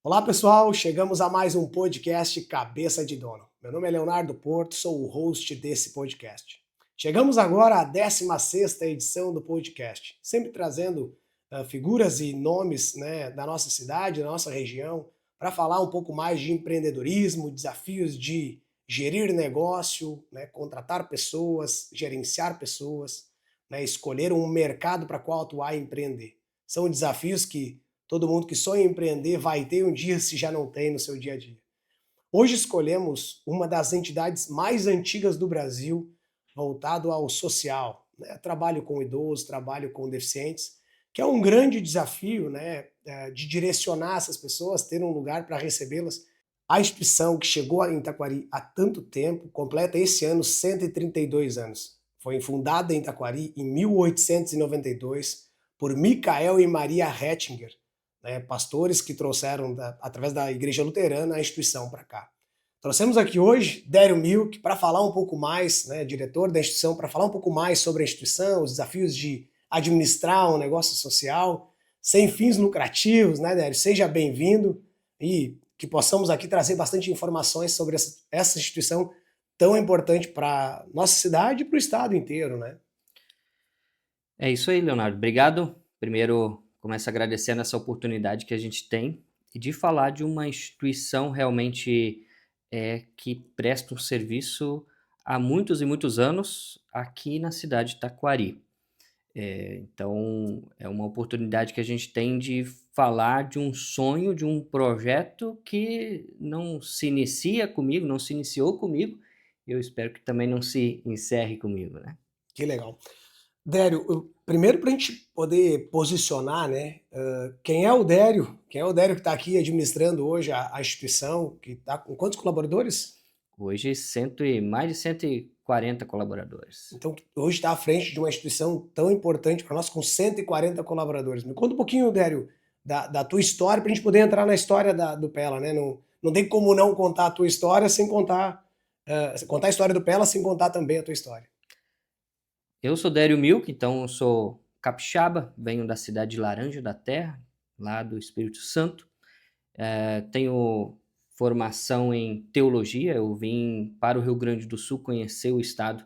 Olá pessoal, chegamos a mais um podcast Cabeça de Dono. Meu nome é Leonardo Porto, sou o host desse podcast. Chegamos agora à 16ª edição do podcast, sempre trazendo figuras e nomes, né, da nossa cidade, da nossa região, para falar um pouco mais de empreendedorismo, desafios de gerir negócio, né, contratar pessoas, gerenciar pessoas, né, escolher um mercado para qual atuar e empreender. São desafios que todo mundo que sonha em empreender vai ter um dia, se já não tem, no seu dia a dia. Hoje escolhemos uma das entidades mais antigas do Brasil, voltado ao social, né? Trabalho com idosos, trabalho com deficientes, que é um grande desafio, né, de direcionar essas pessoas, ter um lugar para recebê-las. A instituição que chegou em Taquari há tanto tempo, completa esse ano 132 anos. Foi fundada em Taquari em 1892 por Michael e Maria Rettinger, né, pastores que trouxeram, através da Igreja Luterana, a instituição para cá. Trouxemos aqui hoje Dério Milk para falar um pouco mais, né, diretor da instituição, para falar um pouco mais sobre a instituição, os desafios de administrar um negócio social sem fins lucrativos, né, Dério? Seja bem-vindo e que possamos aqui trazer bastante informações sobre essa instituição tão importante para nossa cidade e para o estado inteiro, né? É isso aí, Leonardo. Obrigado. Primeiro, começo agradecendo essa oportunidade que a gente tem de falar de uma instituição realmente que presta um serviço há muitos e muitos anos aqui na cidade de Taquari. Então, é uma oportunidade que a gente tem de falar de um sonho, de um projeto que não se inicia comigo, não se iniciou comigo, e eu espero que também não se encerre comigo, né? Que legal. Dério, primeiro para a gente poder posicionar, né, quem é o Dério? Quem é o Dério que está aqui administrando hoje a instituição, que está com quantos colaboradores? Hoje, mais de 140 colaboradores. Então, hoje está à frente de uma instituição tão importante para nós, com 140 colaboradores. Me conta um pouquinho, Dério, da tua história, para a gente poder entrar na história do Pela, né? Não tem como não contar a tua história sem contar, contar a história do Pela sem contar também a tua história. Eu sou Dério Milk, então eu sou capixaba, venho da cidade de Laranja da Terra, lá do Espírito Santo. Tenho formação em teologia, eu vim para o Rio Grande do Sul conhecer o estado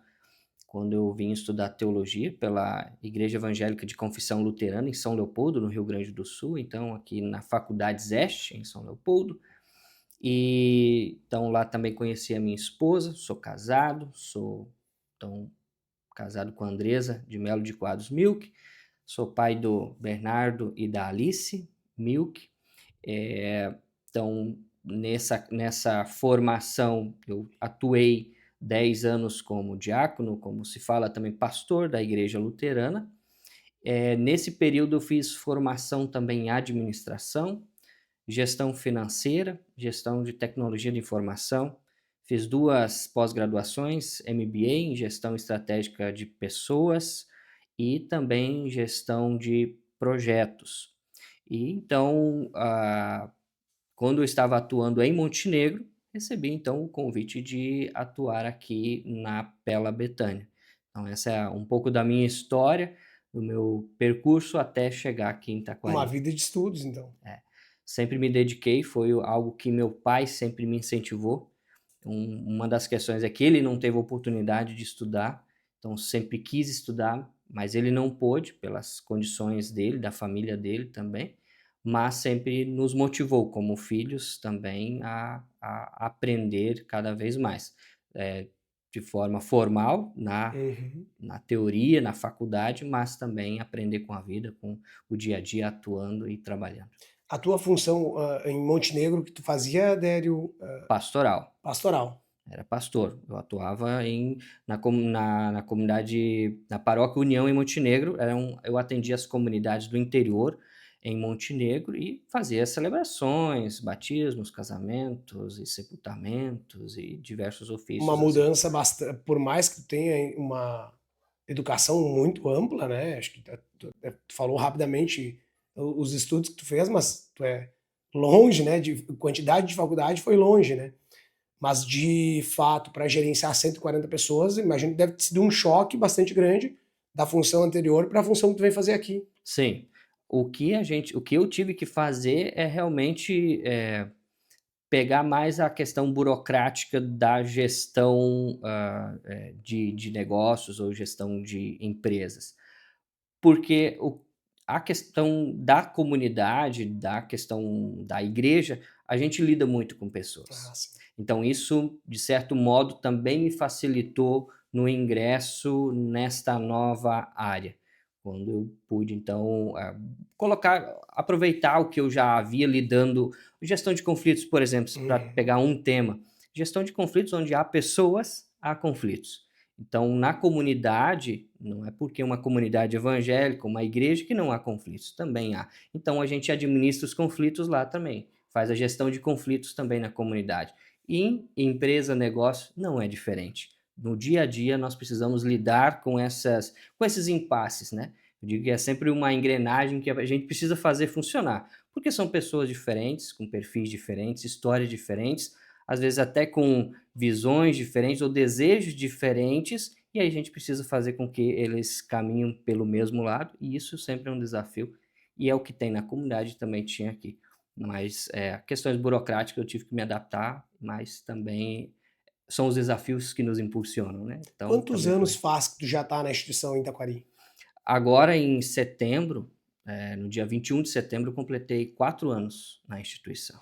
quando eu vim estudar teologia pela Igreja Evangélica de Confissão Luterana em São Leopoldo, no Rio Grande do Sul, então aqui na Faculdade Zeste, em São Leopoldo. E então lá também conheci a minha esposa, sou casado, então casado com a Andresa de Melo de Quadros Milk, sou pai do Bernardo e da Alice Milk. Então, nessa formação, eu atuei 10 anos como diácono, como se fala também, pastor da Igreja Luterana. Nesse período, eu fiz formação também em administração, gestão financeira, gestão de tecnologia de informação. Fiz 2 pós-graduações, MBA em gestão estratégica de pessoas e também gestão de projetos. E então, quando eu estava atuando em Montenegro, recebi então o convite de atuar aqui na Pela Betânia. Então essa é um pouco da minha história, do meu percurso até chegar aqui em Taquari. Uma vida de estudos, então. Sempre me dediquei, foi algo que meu pai sempre me incentivou. Uma das questões é que ele não teve oportunidade de estudar, então sempre quis estudar, mas ele não pôde pelas condições dele, da família dele também, mas sempre nos motivou como filhos também a aprender cada vez mais, de forma formal, na teoria, na faculdade, mas também aprender com a vida, com o dia a dia, atuando e trabalhando. A tua função em Montenegro que tu fazia, Dério? Pastoral. Pastoral. Era pastor. Eu atuava na comunidade, na paróquia União em Montenegro. Eu atendia as comunidades do interior em Montenegro e fazia celebrações, batismos, casamentos e sepultamentos e diversos ofícios. Uma mudança bastante, por mais que tu tenha uma educação muito ampla, né? Acho que tu falou rapidamente os estudos que tu fez, mas tu é longe, né? De quantidade de faculdade foi longe, né? Mas, de fato, para gerenciar 140 pessoas, imagino que deve ter sido um choque bastante grande da função anterior para a função que tu vem fazer aqui. Sim. O que eu tive que fazer é realmente, pegar mais a questão burocrática da gestão, de negócios ou gestão de empresas. Porque a questão da comunidade, da questão da igreja, a gente lida muito com pessoas. Ah, sim. Então isso, de certo modo, também me facilitou no ingresso nesta nova área, quando eu pude então, aproveitar o que eu já havia lidando gestão de conflitos, por exemplo, para Uhum. pegar um tema, gestão de conflitos onde há pessoas, há conflitos. Então, na comunidade, não é porque uma comunidade evangélica, uma igreja, que não há conflitos, também há. Então, a gente administra os conflitos lá também, faz a gestão de conflitos também na comunidade. E em empresa, negócio, não é diferente. No dia a dia, nós precisamos lidar com esses impasses, né? Eu digo que é sempre uma engrenagem que a gente precisa fazer funcionar, porque são pessoas diferentes, com perfis diferentes, histórias diferentes, às vezes até com visões diferentes ou desejos diferentes, e aí a gente precisa fazer com que eles caminhem pelo mesmo lado, e isso sempre é um desafio, e é o que tem na comunidade, também tinha aqui. Mas, questões burocráticas eu tive que me adaptar, mas também são os desafios que nos impulsionam, né, então Quantos também foi. anos faz que tu já está na instituição em Taquari? Agora em setembro, no dia 21 de setembro, eu completei 4 anos na instituição.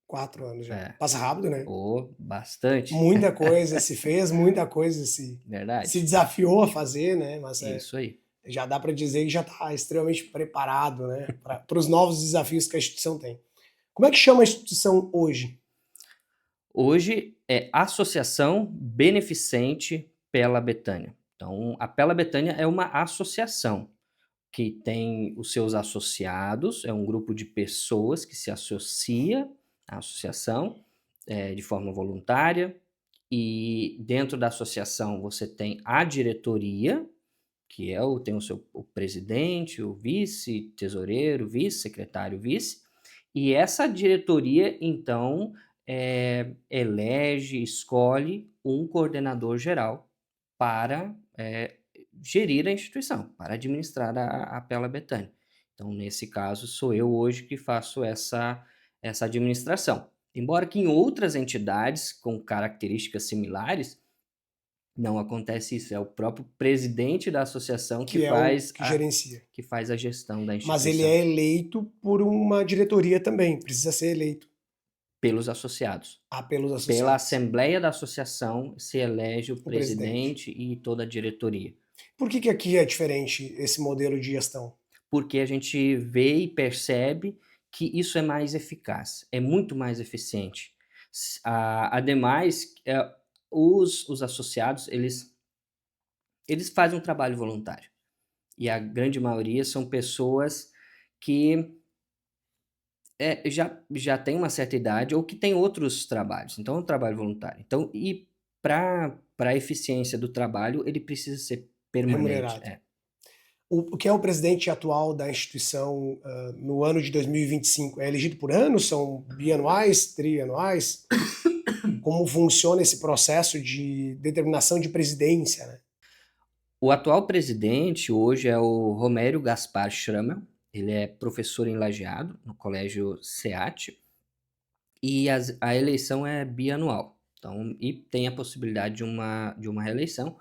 4 anos já. É. Passa rápido, né? Oh, bastante. Muita coisa se fez, muita coisa se Verdade. desafiou a fazer, né? Mas Isso aí. já dá para dizer que já está extremamente preparado, né? Para os novos desafios que a instituição tem. Como é que chama a instituição hoje? Hoje é Associação Beneficente Pela Betânia. Então, a Pela Betânia é uma associação que tem os seus associados, é um grupo de pessoas que se associa à associação, de forma voluntária, e dentro da associação você tem a diretoria, que tem o presidente, o vice, tesoureiro, vice, secretário, vice, e essa diretoria, então, elege, escolhe um coordenador geral para gerir a instituição, para administrar a Pela Betânia. Então, nesse caso, sou eu hoje que faço essa administração. Embora que em outras entidades com características similares, não acontece isso, é o próprio presidente da associação Que é o que gerencia. que faz a gestão da Mas ele instituição, é eleito por uma diretoria também, precisa ser eleito pelos associados. pelos Pela associados, assembleia da associação se elege o o presidente. presidente e toda a diretoria, Por que aqui é diferente esse modelo de gestão? porque a gente vê e percebe que isso é mais eficaz, é muito mais eficiente. Ademais, os associados, eles fazem um trabalho voluntário, e a grande maioria são pessoas que já tem uma certa idade ou que tem outros trabalhos, então é um trabalho voluntário. Então, e para a eficiência do trabalho, ele precisa ser permanente. Remunerado. O que é o presidente atual da instituição no ano de 2025? É elegido por ano? São bianuais, trianuais? Como funciona esse processo de determinação de presidência, né? O atual presidente hoje é o Romério Gaspar Schrammel, ele é professor em Lajeado, no colégio SEAT, e a eleição é bianual, então, e tem a possibilidade de uma reeleição.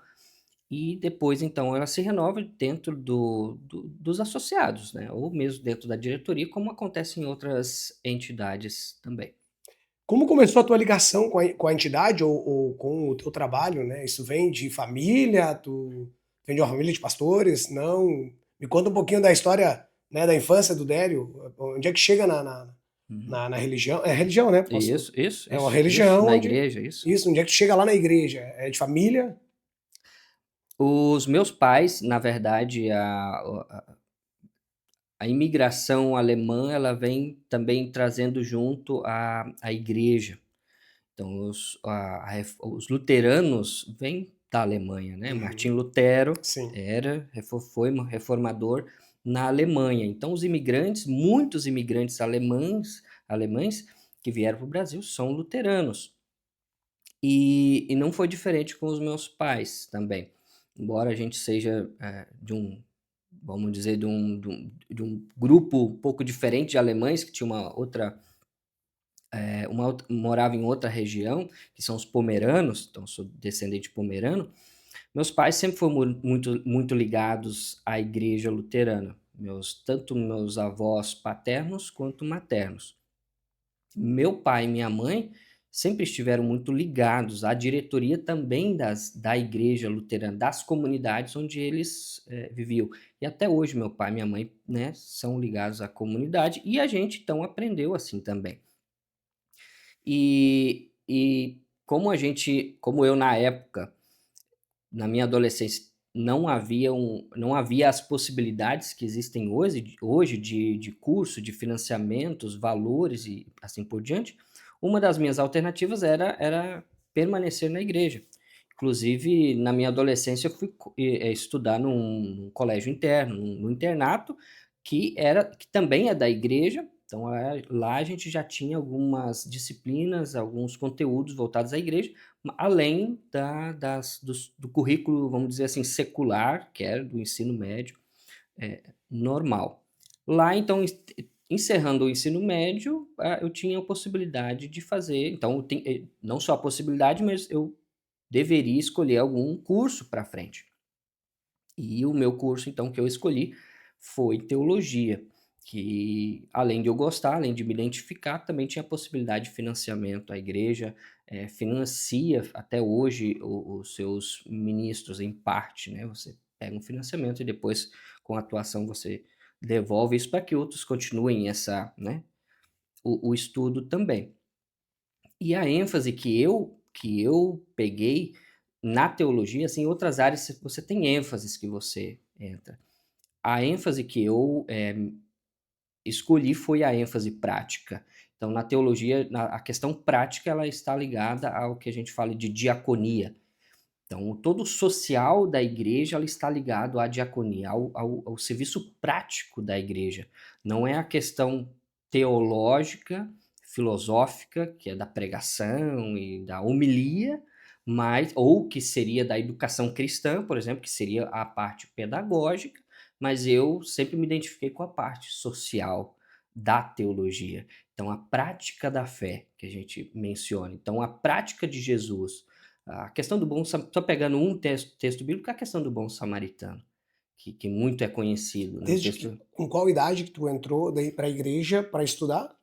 E depois, então, ela se renova dentro dos associados, né? Ou mesmo dentro da diretoria, como acontece em outras entidades também. Como começou a tua ligação com a entidade ou com o teu trabalho, né? Isso vem de família? Tu vem de uma família de pastores? Não? Me conta um pouquinho da história, né, da infância do Délio. Onde é que chega Uhum. na religião? É religião, né? Isso, isso, É uma isso, isso, religião na onde. igreja, isso. Isso, onde é que tu chega lá na igreja? É de família? Os meus pais, na verdade, a imigração alemã, ela vem também trazendo junto a igreja. Então, os luteranos vêm da Alemanha, né? Uhum, Martim Lutero sim. foi um reformador na Alemanha. Então, muitos imigrantes alemães que vieram para o Brasil são luteranos. E não foi diferente com os meus pais também. Embora a gente seja de um, vamos dizer, de um grupo um pouco diferente de alemães, que tinha morava em outra região, que são os pomeranos, então eu sou descendente pomerano. Meus pais sempre foram muito, muito ligados à igreja luterana, tanto meus avós paternos quanto maternos. Meu pai e minha mãe sempre estiveram muito ligados à diretoria também da igreja luterana, das comunidades onde eles viviam. E até hoje meu pai e minha mãe, né, são ligados à comunidade e a gente então aprendeu assim também. E como eu na época, na minha adolescência, não havia as possibilidades que existem hoje de curso, de financiamentos, valores e assim por diante. Uma das minhas alternativas era permanecer na igreja. Inclusive, na minha adolescência, eu fui estudar num colégio interno, num internato, que também é da igreja. Então, lá a gente já tinha algumas disciplinas, alguns conteúdos voltados à igreja, além do currículo, vamos dizer assim, secular, que era do ensino médio normal. Lá, então, encerrando o ensino médio, eu tinha a possibilidade de fazer. Então, não só a possibilidade, mas eu deveria escolher algum curso para frente. E o meu curso, então, que eu escolhi foi teologia, que além de eu gostar, além de me identificar, também tinha a possibilidade de financiamento. A igreja financia até hoje os seus ministros em parte, né? Você pega um financiamento e depois, com a atuação, você devolve isso para que outros continuem né, o estudo também. E a ênfase que eu peguei na teologia, assim, em outras áreas você tem ênfases que você entra. A ênfase que eu escolhi foi a ênfase prática. Então, na teologia, a questão prática ela está ligada ao que a gente fala de diaconia. Então, todo o social da igreja ela está ligado à diaconia, ao serviço prático da igreja. Não é a questão teológica, filosófica, que é da pregação e da homilia, ou que seria da educação cristã, por exemplo, que seria a parte pedagógica, mas eu sempre me identifiquei com a parte social da teologia. Então, a prática da fé que a gente menciona. Então, a prática de Jesus. A questão do bom samaritano, estou pegando um texto bíblico, a questão do bom samaritano, que muito é conhecido, né? Com qual idade que tu entrou daí para a igreja para estudar?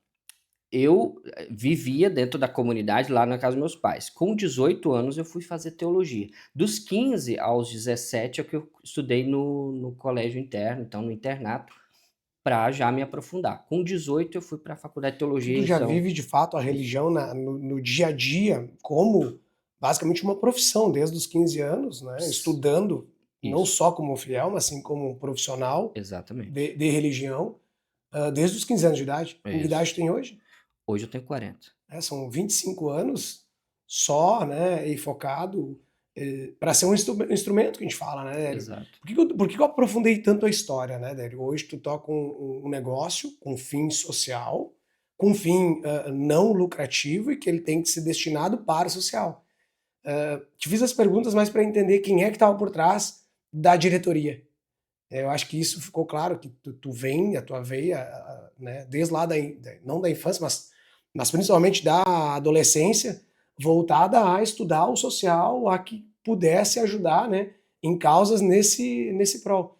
Eu vivia dentro da comunidade lá na casa dos meus pais. Com 18 anos eu fui fazer teologia. Dos 15 aos 17 é que eu estudei no colégio interno, então no internato, para já me aprofundar. Com 18 eu fui para a faculdade de Então teologia, tu já então vive de fato a religião no dia a dia como basicamente uma profissão desde os 15 anos, né? Estudando não isso, só como fiel, mas sim como um profissional exatamente. de religião, desde os 15 anos de idade. É Com que isso. idade tu tem hoje? Hoje eu tenho 40. São 25 anos só, né, e focado para ser um instrumento que a gente fala, né, Délio? Exato. Por que eu aprofundei tanto a história, né, Délio? Hoje tu toca um negócio com fim social, com fim não lucrativo e que ele tem que ser destinado para o social. Te fiz as perguntas mais para entender quem é que estava por trás da diretoria. Eu acho que isso ficou claro, que tu vem, a tua veia, né, desde lá não da infância, mas principalmente da adolescência, voltada a estudar o social, a que pudesse ajudar, né, em causas nesse prol.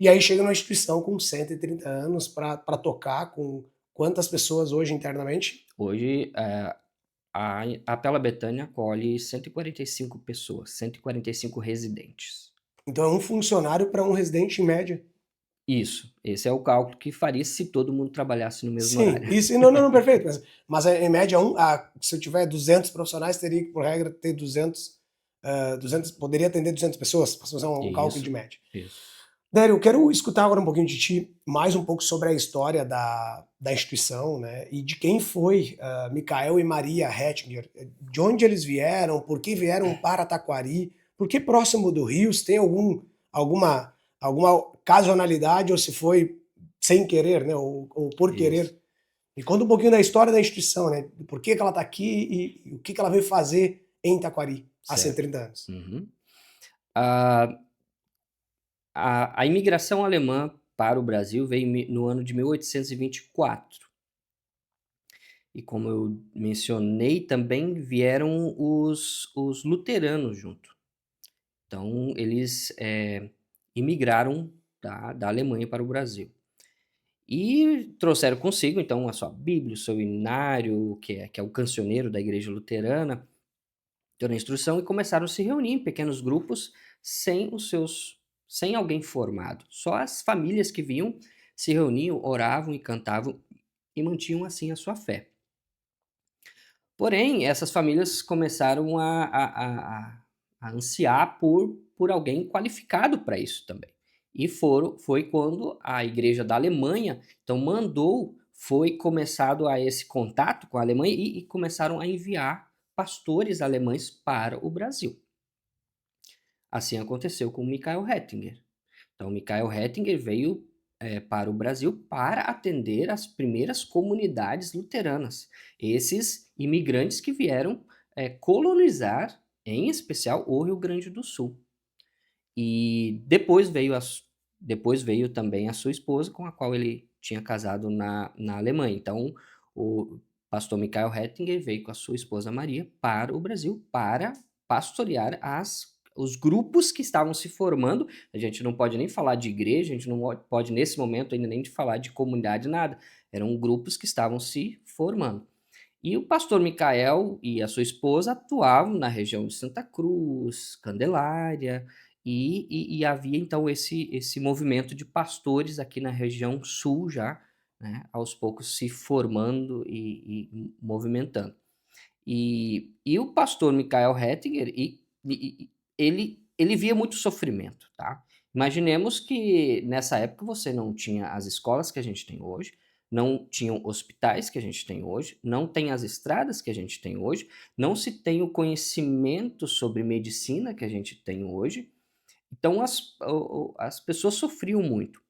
E aí chega numa instituição com 130 anos para tocar com quantas pessoas hoje internamente? Hoje, a Pela Betânia acolhe 145 pessoas, 145 residentes. Então é um funcionário para um residente em média. Isso, esse é o cálculo que faria se todo mundo trabalhasse no mesmo Sim, horário. isso, não, não, não, perfeito, mas em média, se eu tiver 200 profissionais, teria que, por regra, ter 200, poderia atender 200 pessoas, para fazer um cálculo de Isso, média. isso. Dério, eu quero escutar agora um pouquinho de ti, mais um pouco sobre a história da instituição, né, e de quem foi Micael e Maria Hettinger, de onde eles vieram, por que vieram para Taquari, por que próximo do Rio, se tem alguma ocasionalidade ou se foi sem querer, né, ou por Isso. querer. Me conta um pouquinho da história da instituição, né, por que ela está aqui e o que ela veio fazer em Taquari, há certo. 130 anos. Uhum. A, a imigração alemã para o Brasil veio no ano de 1824. E como eu mencionei, também vieram os luteranos junto. Então, eles imigraram da Alemanha para o Brasil. E trouxeram consigo, então, a sua Bíblia, o seu inário, que é o cancioneiro da igreja luterana, toda a instrução, e começaram a se reunir em pequenos grupos sem alguém formado. Só as famílias que vinham se reuniam, oravam e cantavam e mantinham assim a sua fé. Porém, essas famílias começaram a ansiar por alguém qualificado para isso também. E foi quando a igreja da Alemanha, então foi começado a esse contato com a Alemanha e começaram a enviar pastores alemães para o Brasil. Assim aconteceu com Michael Hettinger. Então, Michael Hettinger veio para o Brasil para atender as primeiras comunidades luteranas, esses imigrantes que vieram colonizar, em especial, o Rio Grande do Sul. E depois veio também a sua esposa, com a qual ele tinha casado na Alemanha. Então, o pastor Michael Hettinger veio com a sua esposa Maria para o Brasil para pastorear os grupos que estavam se formando. A gente não pode nem falar de igreja, a gente não pode, nesse momento, ainda nem de falar de comunidade, nada. Eram grupos que estavam se formando. E o pastor Micael e a sua esposa atuavam na região de Santa Cruz, Candelária, e havia então esse movimento de pastores aqui na região sul já, né, aos poucos se formando e movimentando. E o pastor Michael Hettinger, ele via muito sofrimento, tá? Imaginemos que nessa época você não tinha as escolas que a gente tem hoje, não tinham hospitais que a gente tem hoje, não tem as estradas que a gente tem hoje, não se tem o conhecimento sobre medicina que a gente tem hoje. Então as pessoas sofriam muito.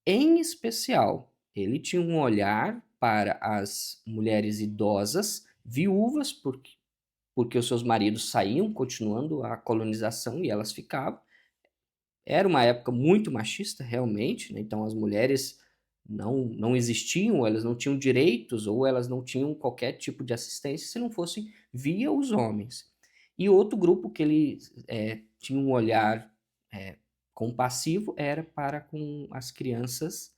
Em especial, ele tinha um olhar para as mulheres idosas, viúvas, porque os seus maridos saíam, continuando a colonização, e elas ficavam. Era uma época muito machista, realmente, né? Então as mulheres não existiam, elas não tinham direitos, ou elas não tinham qualquer tipo de assistência se não fossem via os homens. E outro grupo que ele tinha um olhar compassivo era para com as crianças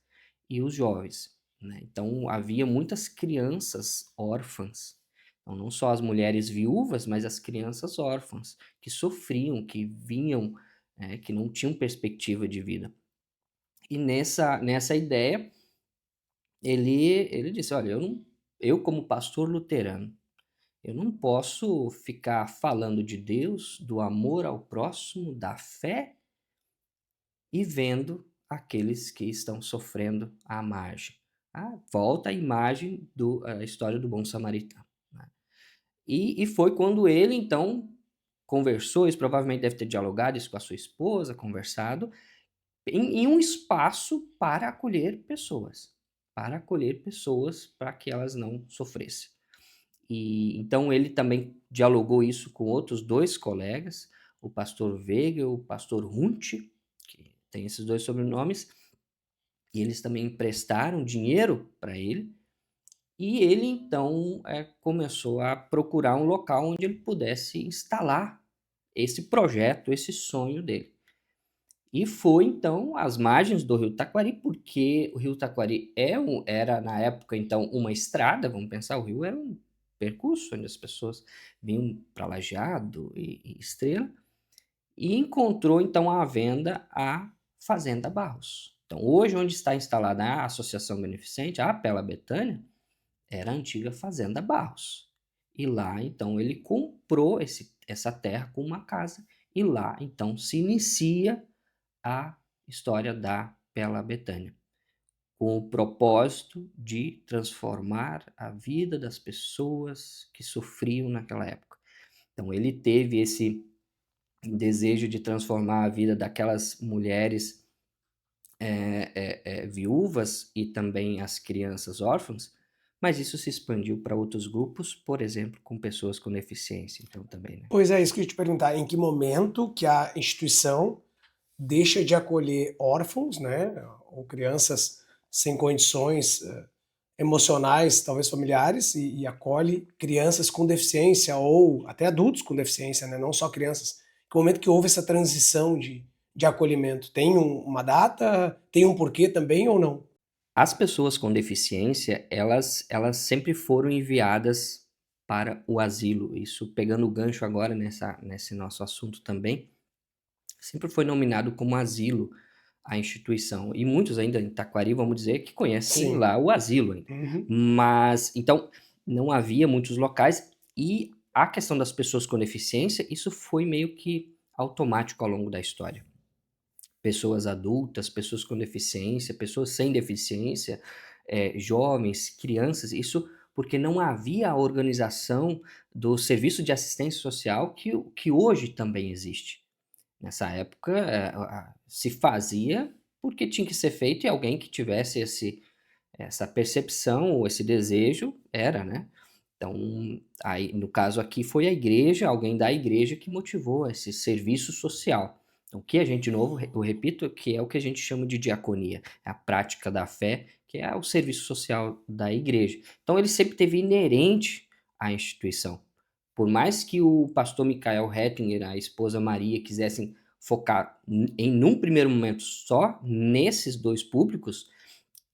e os jovens, né? Então havia muitas crianças órfãs. Então, não só as mulheres viúvas, mas as crianças órfãs, que sofriam, que vinham, que não tinham perspectiva de vida. E nessa ideia, ele disse: olha, eu como pastor luterano, eu não posso ficar falando de Deus, do amor ao próximo, da fé, e vendo aqueles que estão sofrendo à margem. Volta a imagem a história do bom samaritano, né? E foi quando ele, então, conversou, isso provavelmente deve ter dialogado isso com a sua esposa, conversado, em um espaço para acolher pessoas para que elas não sofressem. E então ele também dialogou isso com outros dois colegas, o pastor Weigel, o pastor Hunt, que tem esses dois sobrenomes, e eles também emprestaram dinheiro para ele. E ele então começou a procurar um local onde ele pudesse instalar esse projeto, esse sonho dele. E foi então às margens do rio Taquari, porque o rio Taquari era na época então uma estrada, vamos pensar, o rio era um percurso onde as pessoas vinham para Lajeado e Estrela, e encontrou então à venda a Fazenda Barros. Então hoje onde está instalada a Associação Beneficente, a Pela Betânia, era a antiga Fazenda Barros. E lá, então, ele comprou essa terra com uma casa, e lá, então, se inicia a história da Bela Betânia, com o propósito de transformar a vida das pessoas que sofriam naquela época. Então, ele teve esse desejo de transformar a vida daquelas mulheres viúvas e também as crianças órfãs, mas isso se expandiu para outros grupos, por exemplo, com pessoas com deficiência, então também, né? Pois é, isso que eu ia te perguntar, em que momento que a instituição deixa de acolher órfãos, né, ou crianças sem condições emocionais, talvez familiares, e acolhe crianças com deficiência ou até adultos com deficiência, né, não só crianças. Que momento que houve essa transição de acolhimento? Tem uma data? Tem um porquê também ou não? As pessoas com deficiência, elas sempre foram enviadas para o asilo. Isso pegando o gancho agora nesse nosso assunto também, sempre foi nominado como asilo a instituição. E muitos ainda em Taquari, vamos dizer, que conhecem Sim. lá o asilo ainda. Uhum. Mas, então, não havia muitos locais e a questão das pessoas com deficiência, isso foi meio que automático ao longo da história. Pessoas adultas, pessoas com deficiência, pessoas sem deficiência, jovens, crianças, isso porque não havia a organização do serviço de assistência social que hoje também existe. Nessa época, se fazia porque tinha que ser feito e alguém que tivesse essa percepção ou esse desejo era, né. Então, aí no caso aqui foi a igreja, alguém da igreja que motivou esse serviço social. Então o que a gente de novo, eu repito, que é o que a gente chama de diaconia, é a prática da fé, que é o serviço social da igreja. Então ele sempre teve inerente à instituição. Por mais que o pastor Michael Hettinger, a esposa Maria, quisessem focar num primeiro momento só nesses 2 públicos,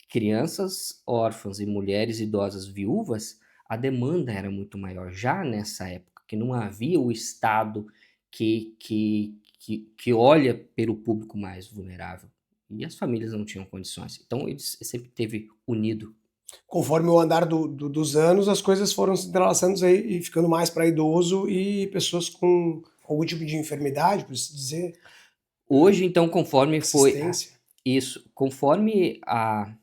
crianças órfãs e mulheres idosas viúvas, a demanda era muito maior, já nessa época, que não havia o Estado que olha pelo público mais vulnerável, e as famílias não tinham condições. Então eles sempre teve unido. Conforme o andar dos anos, as coisas foram se entrelaçando aí e ficando mais para idoso e pessoas com algum tipo de enfermidade, por assim dizer, Hoje então conforme foi assistência. isso, conforme a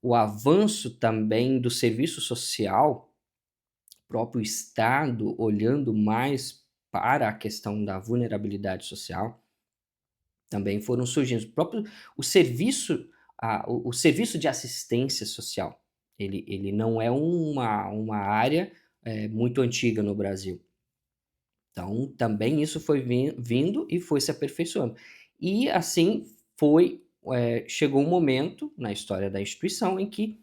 o avanço também do serviço social, próprio Estado olhando mais para a questão da vulnerabilidade social, também foram surgindo. O serviço, o serviço de assistência social, ele não é uma área muito antiga no Brasil. Então, também isso foi vindo e foi se aperfeiçoando. E assim foi, chegou um momento na história da instituição em que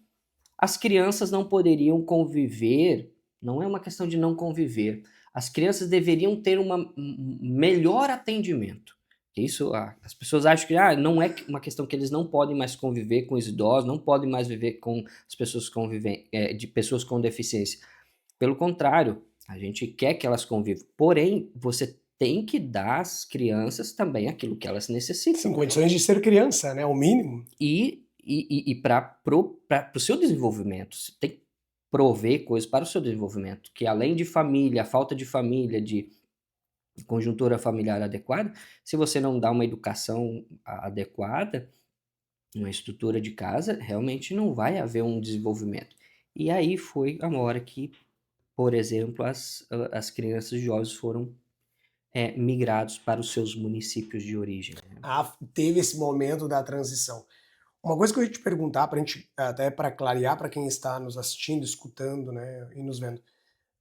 as crianças não poderiam conviver, não é uma questão de não conviver, as crianças deveriam ter melhor atendimento. Isso, as pessoas acham que não é uma questão que eles não podem mais conviver com os idosos, não podem mais viver com as pessoas de pessoas com deficiência. Pelo contrário, a gente quer que elas convivam, porém, você tem que dar às crianças também aquilo que elas Sim, necessitam. condições de ser criança, né, o mínimo. E para o seu desenvolvimento, você tem que prover coisas para o seu desenvolvimento, que além de família, a falta de família, de conjuntura familiar adequada, se você não dá uma educação adequada, uma estrutura de casa, realmente não vai haver um desenvolvimento. E aí foi a hora que, por exemplo, as crianças e jovens foram, migrados para os seus municípios de origem, né. Ah, teve esse momento da transição. Uma coisa que eu ia te perguntar, para a gente, até para clarear para quem está nos assistindo, escutando, né, e nos vendo.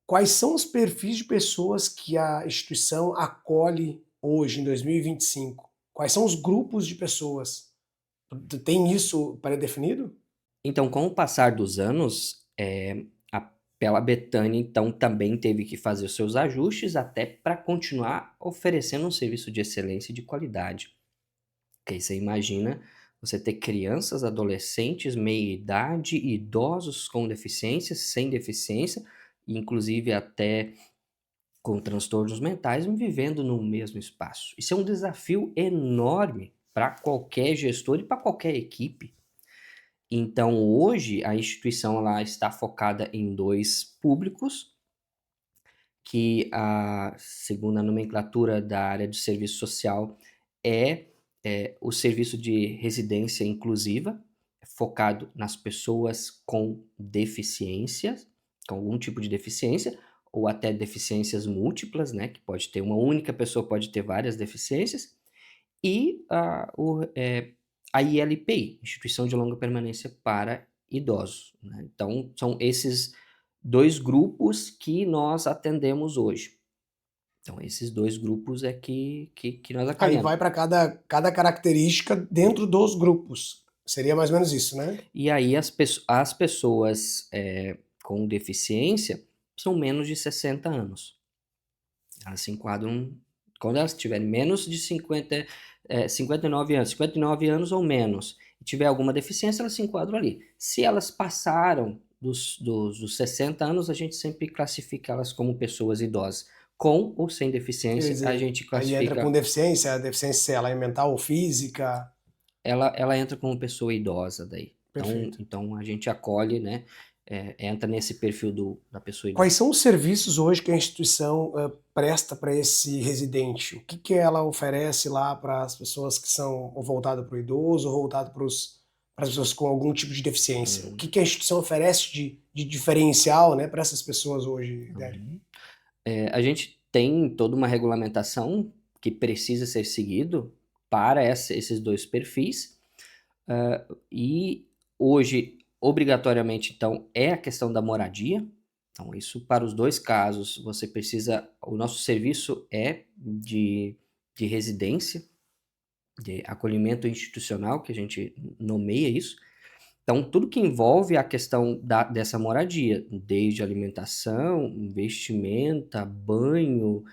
Quais são os perfis de pessoas que a instituição acolhe hoje, em 2025? Quais são os grupos de pessoas? Tem isso pré-definido? Então, com o passar dos anos, a Pela Betânia, então, também teve que fazer os seus ajustes até para continuar oferecendo um serviço de excelência e de qualidade. Porque aí você imagina você ter crianças, adolescentes, meia-idade, idosos com deficiências, sem deficiência, inclusive até com transtornos mentais, vivendo no mesmo espaço. Isso é um desafio enorme para qualquer gestor e para qualquer equipe. Então hoje a instituição ela está focada em 2 públicos, que segundo a nomenclatura da área de serviço social é, o serviço de residência inclusiva, focado nas pessoas com deficiências, com algum tipo de deficiência, ou até deficiências múltiplas, né, que pode ter uma única pessoa pode ter várias deficiências, e a ILPI, Instituição de Longa Permanência para idosos, né? Então, são esses 2 grupos que nós atendemos hoje. Então, esses 2 grupos é que nós Aí acolhemos. vai para cada característica dentro dos grupos. Seria mais ou menos isso, né? E aí as pessoas, com deficiência são menos de 60 anos. Elas se enquadram quando elas tiverem menos de 59 anos, 59 anos ou menos, e tiver alguma deficiência, elas se enquadram ali. Se elas passaram dos 60 anos, a gente sempre classifica elas como pessoas idosas. Com ou sem Quer deficiência, a dizer, gente aí entra com classifica deficiência, a deficiência ela é mental ou física. ela entra como pessoa idosa daí. Então Perfeito. então a gente acolhe, né, entra nesse perfil da pessoa Quais idosa. são os serviços hoje que a instituição presta para esse residente? O que ela oferece lá para as pessoas que são voltadas para o idoso ou voltado para as pessoas com algum tipo de deficiência? O Uhum, que a instituição oferece de diferencial, né, para essas pessoas hoje, Délio? uhum. A gente tem toda uma regulamentação que precisa ser seguido para esses 2 perfis, e hoje, obrigatoriamente, então, é a questão da moradia. Então isso para os 2 casos, você precisa o nosso serviço é de residência, de acolhimento institucional, que a gente nomeia isso. Então, tudo que envolve a questão dessa moradia, desde alimentação, vestimenta, banho,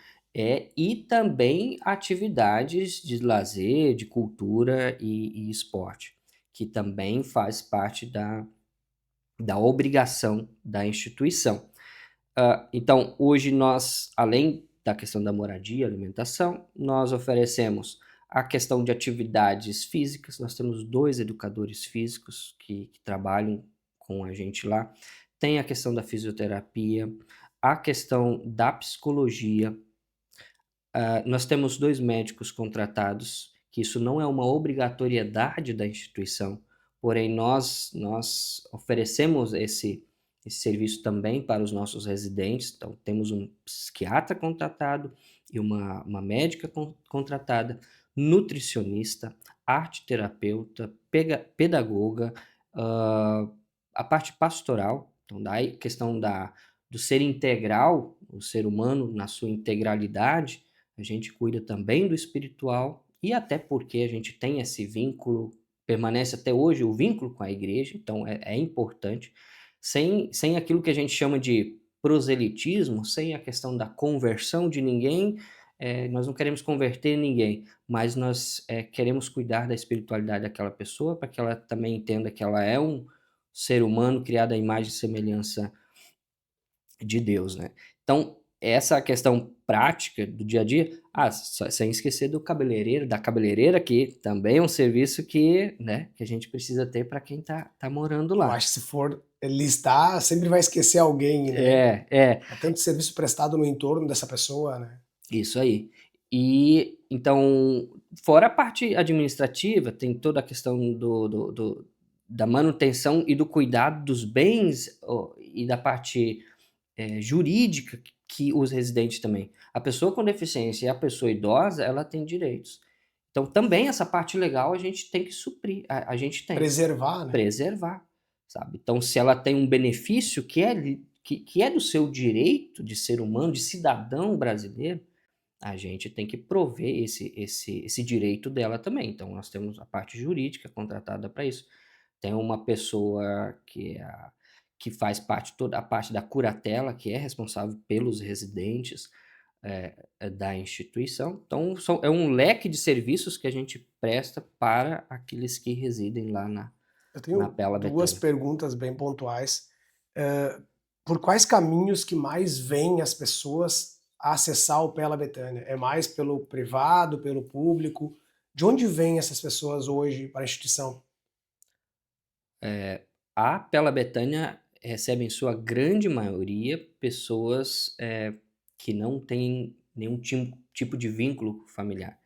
e também atividades de lazer, de cultura e esporte, que também faz parte da obrigação da instituição. Então, hoje nós, além da questão da moradia, alimentação, nós oferecemos a questão de atividades físicas. Nós temos 2 educadores físicos que trabalham com a gente lá. Tem a questão da fisioterapia, a questão da psicologia. Nós temos 2 médicos contratados, que isso não é uma obrigatoriedade da instituição, porém nós oferecemos esse serviço também para os nossos residentes. Então temos um psiquiatra contratado e uma médica contratada, nutricionista, arteterapeuta, pedagoga, hã, a parte pastoral, então daí questão do ser integral, o ser humano na sua integralidade, a gente cuida também do espiritual, e até porque a gente tem esse vínculo, permanece até hoje o vínculo com a igreja, então é importante. Sem aquilo que a gente chama de proselitismo, sem a questão da conversão de ninguém, nós não queremos converter ninguém, mas nós queremos cuidar da espiritualidade daquela pessoa, para que ela também entenda que ela é um ser humano criado à imagem e semelhança de Deus, né. Então, essa questão prática do dia a dia, sem esquecer do cabeleireiro, da cabeleireira, que também é um serviço que, né, que a gente precisa ter para quem tá morando Eu lá. acho que se for listar, sempre vai esquecer alguém, né? É, É tanto serviço prestado no entorno dessa pessoa, né? isso aí. E, então, fora a parte administrativa, tem toda a questão da manutenção e do cuidado dos bens, e da parte jurídica que os residentes também. A pessoa com deficiência e a pessoa idosa, ela tem direitos. Então também essa parte legal a gente tem que suprir, a gente tem, Preservar, né? preservar, sabe. Então se ela tem um benefício que é do seu direito de ser humano, de cidadão brasileiro, a gente tem que prover esse direito dela também. Então nós temos a parte jurídica contratada para isso. Tem uma pessoa que faz toda a parte da curatela, que é responsável pelos residentes, da instituição. Então é um leque de serviços que a gente presta para aqueles que residem lá Eu na tenho Bela duas Betânia. perguntas bem pontuais. Por quais caminhos que mais vêm as pessoas a acessar o Pela Betânia? É mais pelo privado, pelo público? De onde vêm essas pessoas hoje para a instituição? A Bela Betânia recebe em sua grande maioria pessoas, que não têm nenhum tipo de vínculo familiar,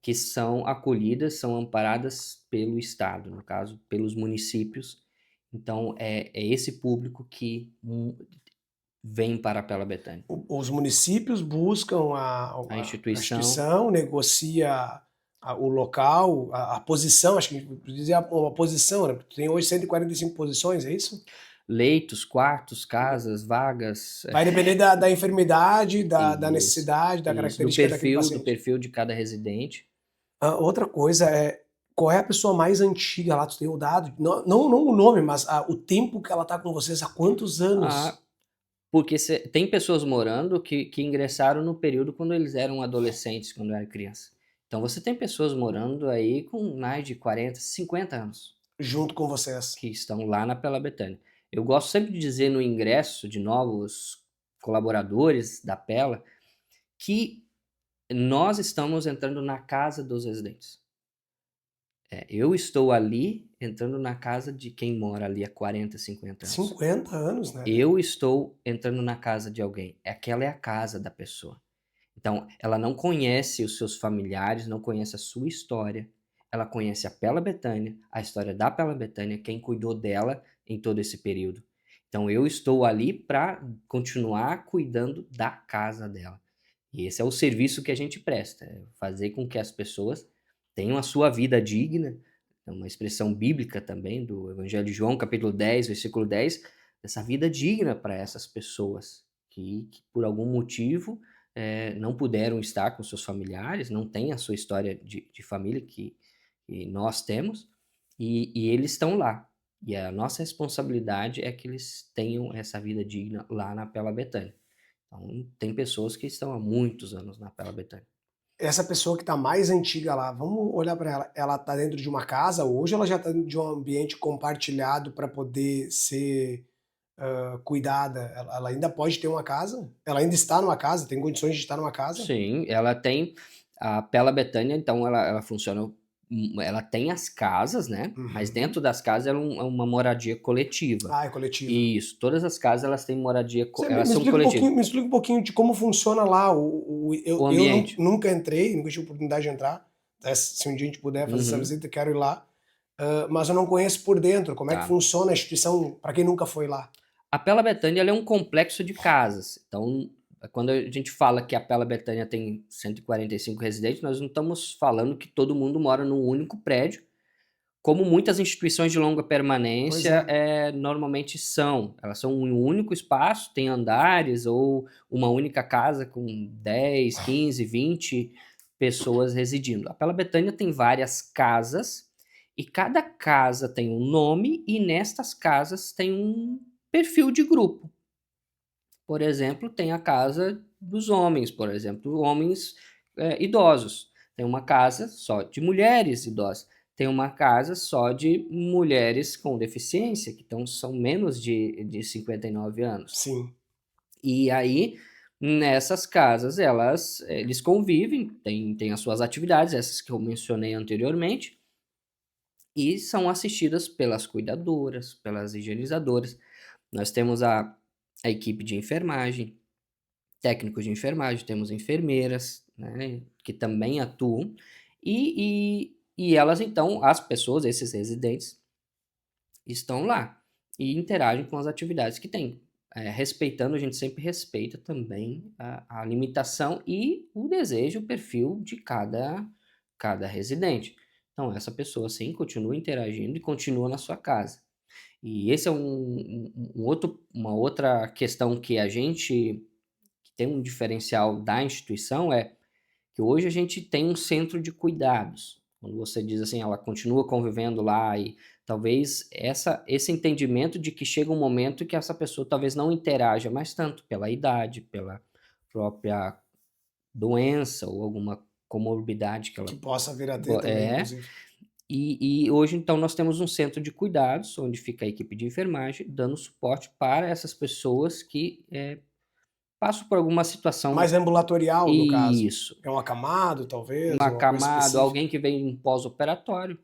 que são acolhidas, são amparadas pelo Estado, no caso, pelos municípios. Então é esse público que, vem para a Bela Betânia. Os municípios buscam A a instituição instituição, negocia O local, a posição, acho que a gente podia dizer uma posição, né? Tem hoje 145 posições, é isso? Leitos, quartos, casas, vagas, Vai depender da enfermidade, da isso, necessidade, da isso, do característica daquele perfil do paciente. perfil de cada residente. Outra coisa é, qual é a pessoa mais antiga lá? Tu tem o dado? Não o nome, mas o tempo que ela tá com vocês, há quantos anos? Ah, porque tem pessoas morando que ingressaram no período quando eles eram adolescentes, quando eram criança. Então você tem pessoas morando aí com mais de 40, 50 anos, Junto com vocês. que estão lá na Pela Betânia. Eu gosto sempre de dizer no ingresso de novos colaboradores da Pela que nós estamos entrando na casa dos residentes. Eu estou ali entrando na casa de quem mora ali há 40, 50 anos. 50 anos, né? Eu estou entrando na casa de alguém. Aquela é a casa da pessoa. Então, ela não conhece os seus familiares, não conhece a sua história. Ela conhece a Pela Betânia, a história da Pela Betânia, quem cuidou dela em todo esse período. Então, eu estou ali para continuar cuidando da casa dela. E esse é o serviço que a gente presta, é fazer com que as pessoas tenham a sua vida digna. É uma expressão bíblica também do Evangelho de João, capítulo 10, versículo 10, essa vida digna para essas pessoas que por algum motivo não puderam estar com seus familiares, não têm a sua história de família que nós temos, e eles estão lá. E a nossa responsabilidade é que eles tenham essa vida digna lá na Pela Betânia. Então, tem pessoas que estão há muitos anos na Pela Betânia. Essa pessoa que tá mais antiga lá, vamos olhar para ela. Ela tá dentro de uma casa hoje, ou ela já tá dentro de um ambiente compartilhado para poder ser cuidada? Ela ainda pode ter uma casa? Ela ainda está numa casa? Tem condições de estar numa casa? Sim, ela tem a Pela Betânia, então ela funciona, ela tem as casas, né? Mas Uhum. dentro das casas é uma moradia coletiva. É coletiva. Isso, todas as casas elas têm moradia, Você elas são pouquinho, coletivas. me explica um pouquinho de como funciona lá. O Eu ambiente. nunca entrei, nunca tive oportunidade de entrar. Até se um dia a gente puder fazer essa Uhum, visita, quero ir lá. Mas eu não conheço por dentro como é que tá. funciona a instituição, para quem nunca foi lá. A Pela Betânia ela é um complexo de casas. Então, quando a gente fala que a Pela Betânia tem 145 residentes, nós não estamos falando que todo mundo mora num único prédio, como muitas instituições de longa Pois permanência é. normalmente são. Elas são um único espaço, tem andares ou uma única casa com 10, 15, 20 pessoas residindo. A Pela Betânia tem várias casas e cada casa tem um nome e nestas casas tem um perfil de grupo. Por exemplo, tem a casa dos homens, por exemplo, homens idosos. Tem uma casa só de mulheres idosas. Tem uma casa só de mulheres com deficiência, que são menos de 59 anos. Sim. E aí, nessas casas, eles convivem, têm as suas atividades, essas que eu mencionei anteriormente, e são assistidas pelas cuidadoras, pelas higienizadoras. Nós temos a equipe de enfermagem, técnicos de enfermagem, temos enfermeiras, né, que também atuam, e elas então, as pessoas, esses residentes, estão lá e interagem com as atividades que tem. Respeitando, a gente sempre respeita também a limitação e o desejo, o perfil de cada residente. Então, essa pessoa, sim, continua interagindo e continua na sua casa. E esse é uma outra questão que a gente que tem um diferencial da instituição é que hoje a gente tem um centro de cuidados. Quando você diz assim, ela continua convivendo lá e talvez esse entendimento de que chega um momento que essa pessoa talvez não interaja mais tanto pela idade, pela própria doença ou alguma comorbidade que Que ela possa vir a ter também, é. inclusive. E hoje, então, nós temos um centro de cuidados, onde fica a equipe de enfermagem, dando suporte para essas pessoas que passam por alguma situação. Mais ambulatorial, no caso. Isso. É um acamado, talvez, Um ou uma coisa acamado, específica. alguém que vem em pós-operatório,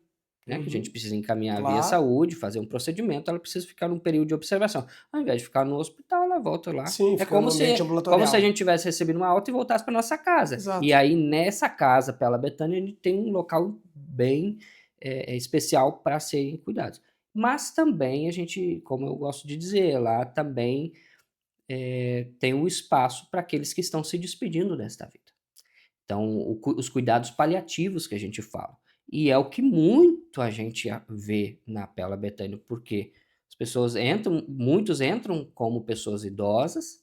né, que a gente Uhum. precisa encaminhar via Claro. saúde, fazer um procedimento, ela precisa ficar num período de observação. Ao invés de ficar no hospital, ela volta lá. Sim, É fica no ambiente como se a ambulatorial. gente tivesse recebido uma alta e voltasse para nossa casa. E Exato. aí, nessa casa, Pela Betânia, a gente tem um local bem especial para serem cuidados. Mas também a gente, como eu gosto de dizer, lá também tem um espaço para aqueles que estão se despedindo desta vida. Então, os cuidados paliativos que a gente fala. E é o que muito a gente vê na Pela Betânia, porque as pessoas entram, muitos entram como pessoas idosas,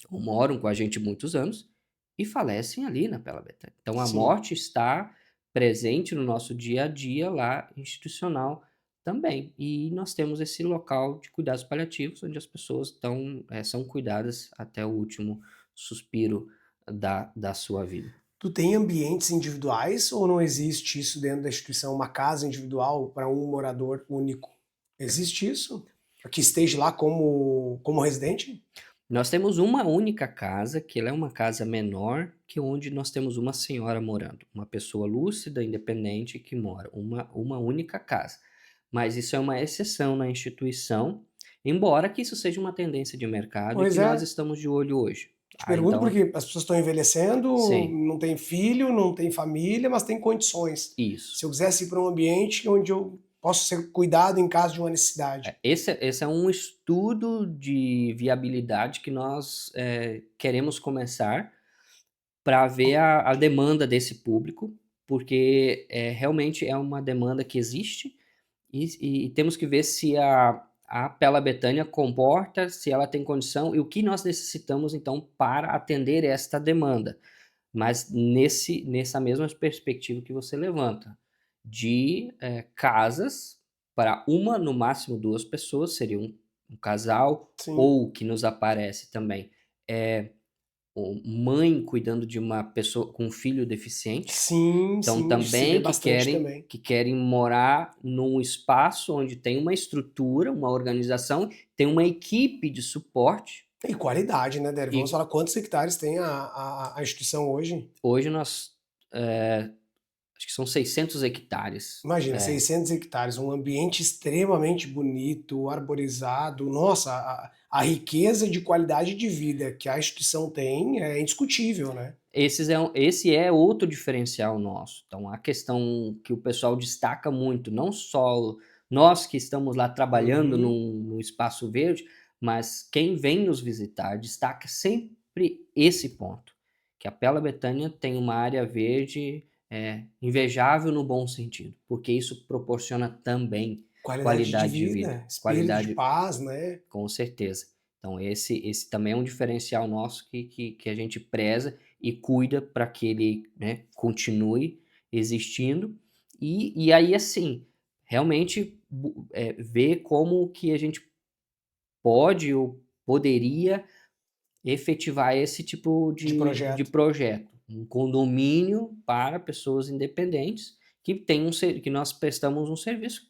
ou moram com a gente muitos anos, e falecem ali na Pela Betânia. Então, a Sim. morte está presente no nosso dia a dia lá, institucional também. E nós temos esse local de cuidados paliativos, onde as pessoas são cuidadas até o último suspiro da sua vida. Tu tem ambientes individuais ou não existe isso dentro da instituição, uma casa individual para um morador único? Existe isso? Que esteja lá como residente? Nós temos uma única casa, que ela é uma casa menor, que onde nós temos uma senhora morando, uma pessoa lúcida, independente que mora, uma única casa. Mas isso é uma exceção na instituição, embora que isso seja uma tendência de mercado e Pois que nós é. estamos de olho hoje. Te Ah, pergunto então, porque as pessoas estão envelhecendo, sim, não tem filho, não tem família, mas tem condições. isso. Se eu quisesse ir para um ambiente onde eu posso ser cuidado em caso de uma necessidade. Esse é um estudo de viabilidade que nós queremos começar para ver a demanda desse público, porque realmente é uma demanda que existe e temos que ver se a Pela Betânia comporta, se ela tem condição e o que nós necessitamos então para atender esta demanda. Mas nessa mesma perspectiva que você levanta, de casas para uma, no máximo duas pessoas, seria um casal, Sim. ou o que nos aparece também é mãe cuidando de uma pessoa com um filho deficiente. Sim, Então sim, se vê também bastante também. que querem morar num espaço onde tem uma estrutura, uma organização, tem uma equipe de suporte. E qualidade, né, Dério? Vamos E falar quantos hectares tem a instituição hoje? hoje nós, acho que são 600 hectares. Imagina, É, 600 hectares, um ambiente extremamente bonito, arborizado. Nossa, a riqueza de qualidade de vida que a instituição tem é indiscutível, né? esse é outro diferencial nosso. Então, a questão que o pessoal destaca muito, não só nós que estamos lá trabalhando Uhum. num espaço verde, mas quem vem nos visitar destaca sempre esse ponto, que a Pela Betânia tem uma área verde invejável no bom sentido, porque isso proporciona também Qualidade de qualidade de vida, vida, espírito de qualidade paz, né? com certeza. Então esse também é um diferencial nosso que a gente preza e cuida para que ele, né, continue existindo. E aí, assim, realmente ver como que a gente pode ou poderia efetivar esse tipo De de projeto. projeto. Um condomínio para pessoas independentes que tem que nós prestamos um serviço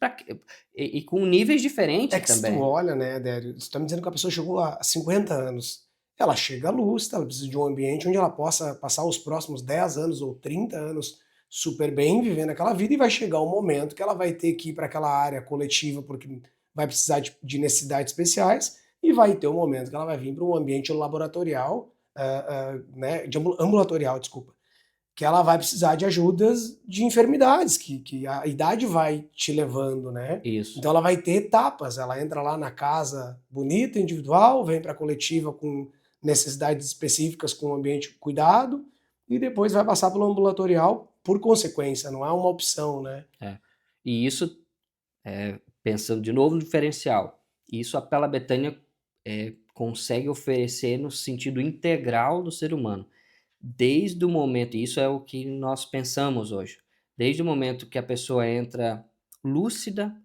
e com níveis É diferentes que se tu também. olha, né, Dério, você tá me dizendo que a pessoa chegou a 50 anos. Ela chega lúcida, ela precisa de um ambiente onde ela possa passar os próximos 10 anos ou 30 anos super bem, vivendo aquela vida, e vai chegar um momento que ela vai ter que ir para aquela área coletiva, porque vai precisar de necessidades especiais, e vai ter um momento que ela vai vir para um ambiente laboratorial, né, ambulatorial, desculpa, que ela vai precisar de ajudas de enfermidades, que a idade vai te levando, né? Isso. Então ela vai ter etapas, ela entra lá na casa bonita, individual, vem para a coletiva com necessidades específicas, com o ambiente cuidado, e depois vai passar pelo ambulatorial por consequência, não é uma opção, né? É. E isso, pensando de novo no diferencial, isso a Pela Betânia consegue oferecer no sentido integral do ser humano. Desde o momento, e isso é o que nós pensamos hoje, desde o momento que a pessoa entra lúcida,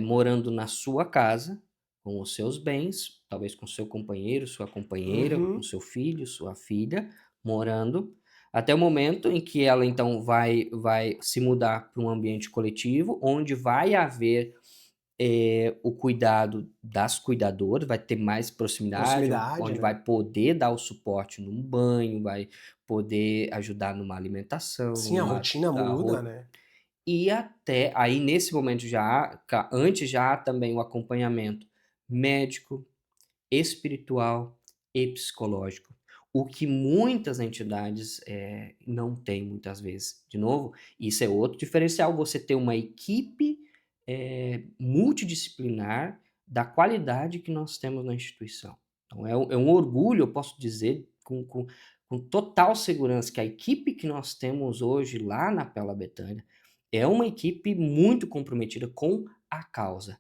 morando na sua casa, com os seus bens, talvez com seu companheiro, sua companheira, com Uhum. seu filho, sua filha, morando, até o momento em que ela então vai se mudar para um ambiente coletivo, onde vai haver o cuidado das cuidadoras, vai ter mais proximidade, Proximidade, onde né? vai poder dar o suporte num banho, vai poder ajudar numa alimentação, Sim, a numa rotina a muda, ro né? e até aí nesse momento antes já há também o acompanhamento médico, espiritual e psicológico, o que muitas entidades, não têm muitas vezes. De novo, isso é outro diferencial, você ter uma equipe, multidisciplinar da qualidade que nós temos na instituição. Então é um orgulho, eu posso dizer com total segurança que a equipe que nós temos hoje lá na Pela Betânia é uma equipe muito comprometida com a causa,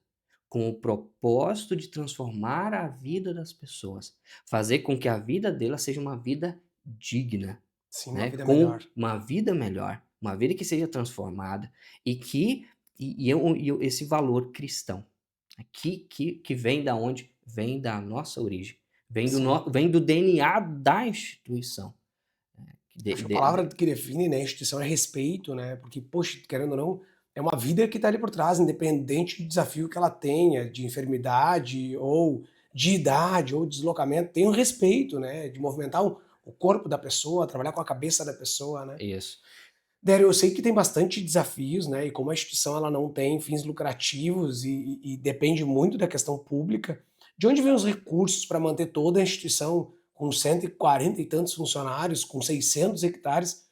com o propósito de transformar a vida das pessoas, fazer com que a vida delas seja uma vida digna, Sim, uma né, vida com melhor. uma vida melhor, uma vida que seja transformada e que esse valor cristão, que vem da onde? Vem da nossa origem, Sim. vem do DNA da instituição. Acho que a palavra que define, né, a instituição é respeito, né? Porque, poxa, querendo ou não, é uma vida que está ali por trás, independente do desafio que ela tenha, de enfermidade, ou de idade, ou deslocamento, tem um respeito, né? De movimentar o corpo da pessoa, trabalhar com a cabeça da pessoa, né? Isso. Dério, eu sei que tem bastante desafios, né? E como a instituição ela não tem fins lucrativos e depende muito da questão pública, de onde vêm os recursos para manter toda a instituição com 140 e tantos funcionários, com 600 hectares?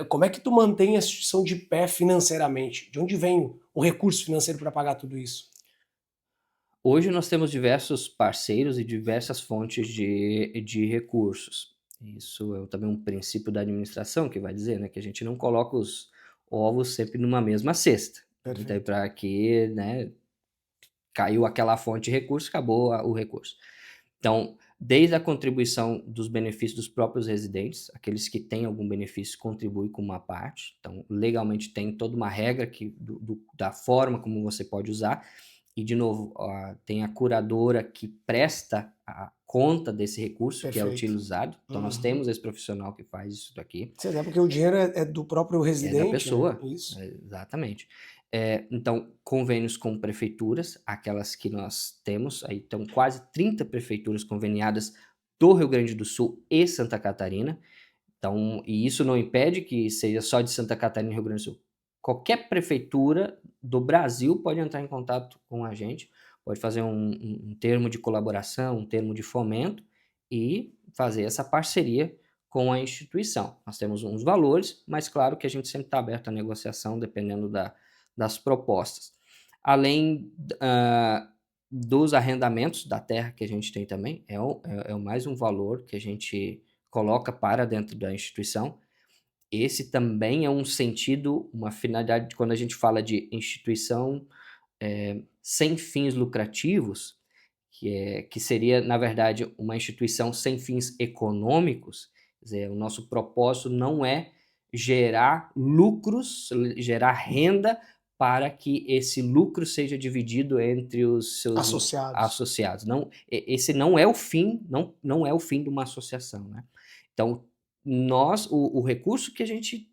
Como é que tu mantém a instituição de pé financeiramente? De onde vem o recurso financeiro para pagar tudo isso? Hoje nós temos diversos parceiros e diversas fontes de recursos. Isso é também um princípio da administração que vai dizer, né, que a gente não coloca os ovos sempre numa mesma cesta. Então, Perfeito. para que, né, caiu aquela fonte de recurso, acabou o recurso. Então, desde a contribuição dos benefícios dos próprios residentes, aqueles que têm algum benefício contribuem com uma parte. Então, legalmente tem toda uma regra da forma como você pode usar. E, de novo, tem a curadora que presta a conta desse recurso que é Perfeito. utilizado. Então, nós Uhum. temos esse profissional que faz isso daqui. Sim, até porque o dinheiro é do próprio É da residente, né? pessoa, Isso. exatamente. Então, convênios com prefeituras, aquelas que nós temos, aí estão quase 30 prefeituras conveniadas do Rio Grande do Sul e Santa Catarina. Então, e isso não impede que seja só de Santa Catarina e Rio Grande do Sul. Qualquer prefeitura do Brasil pode entrar em contato com a gente, pode fazer um termo de colaboração, um termo de fomento e fazer essa parceria com a instituição. Nós temos uns valores, mas claro que a gente sempre está aberto à negociação, dependendo das propostas. Além dos arrendamentos da terra que a gente tem também, é mais um valor que a gente coloca para dentro da instituição. Esse também é um sentido, uma finalidade, quando a gente fala de instituição sem fins lucrativos, que seria, na verdade, uma instituição sem fins econômicos. Quer dizer, o nosso propósito não é gerar lucros, gerar renda para que esse lucro seja dividido entre os seus Associados. associados. Não, esse não é o fim, não é o fim de uma associação, né? Então, o recurso que a gente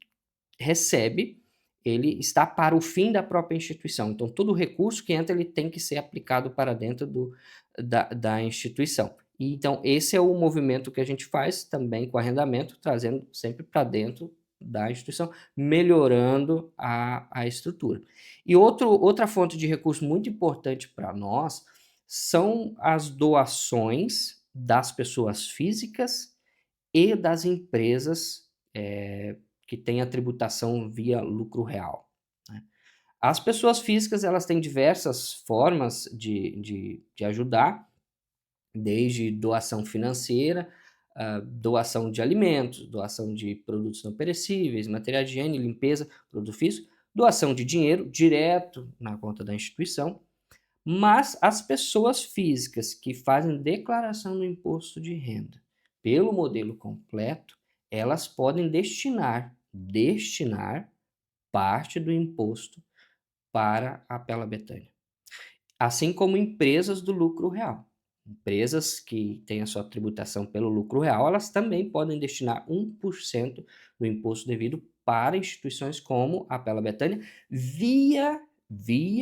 recebe, ele está para o fim da própria instituição. Então, todo recurso que entra, ele tem que ser aplicado para dentro da instituição. E, então, esse é o movimento que a gente faz também com arrendamento, trazendo sempre para dentro da instituição, melhorando a estrutura. E outra fonte de recurso muito importante para nós são as doações das pessoas físicas e das empresas que têm a tributação via lucro real, né. As pessoas físicas, elas têm diversas formas de ajudar, desde doação financeira, doação de alimentos, doação de produtos não perecíveis, materiais de higiene, limpeza, produto físico, doação de dinheiro direto na conta da instituição, mas as pessoas físicas que fazem declaração do imposto de renda pelo modelo completo, elas podem destinar parte do imposto para a Pela Betânia. Assim como empresas do lucro real. Empresas que têm a sua tributação pelo lucro real, elas também podem destinar 1% do imposto devido para instituições como a Pela Betânia via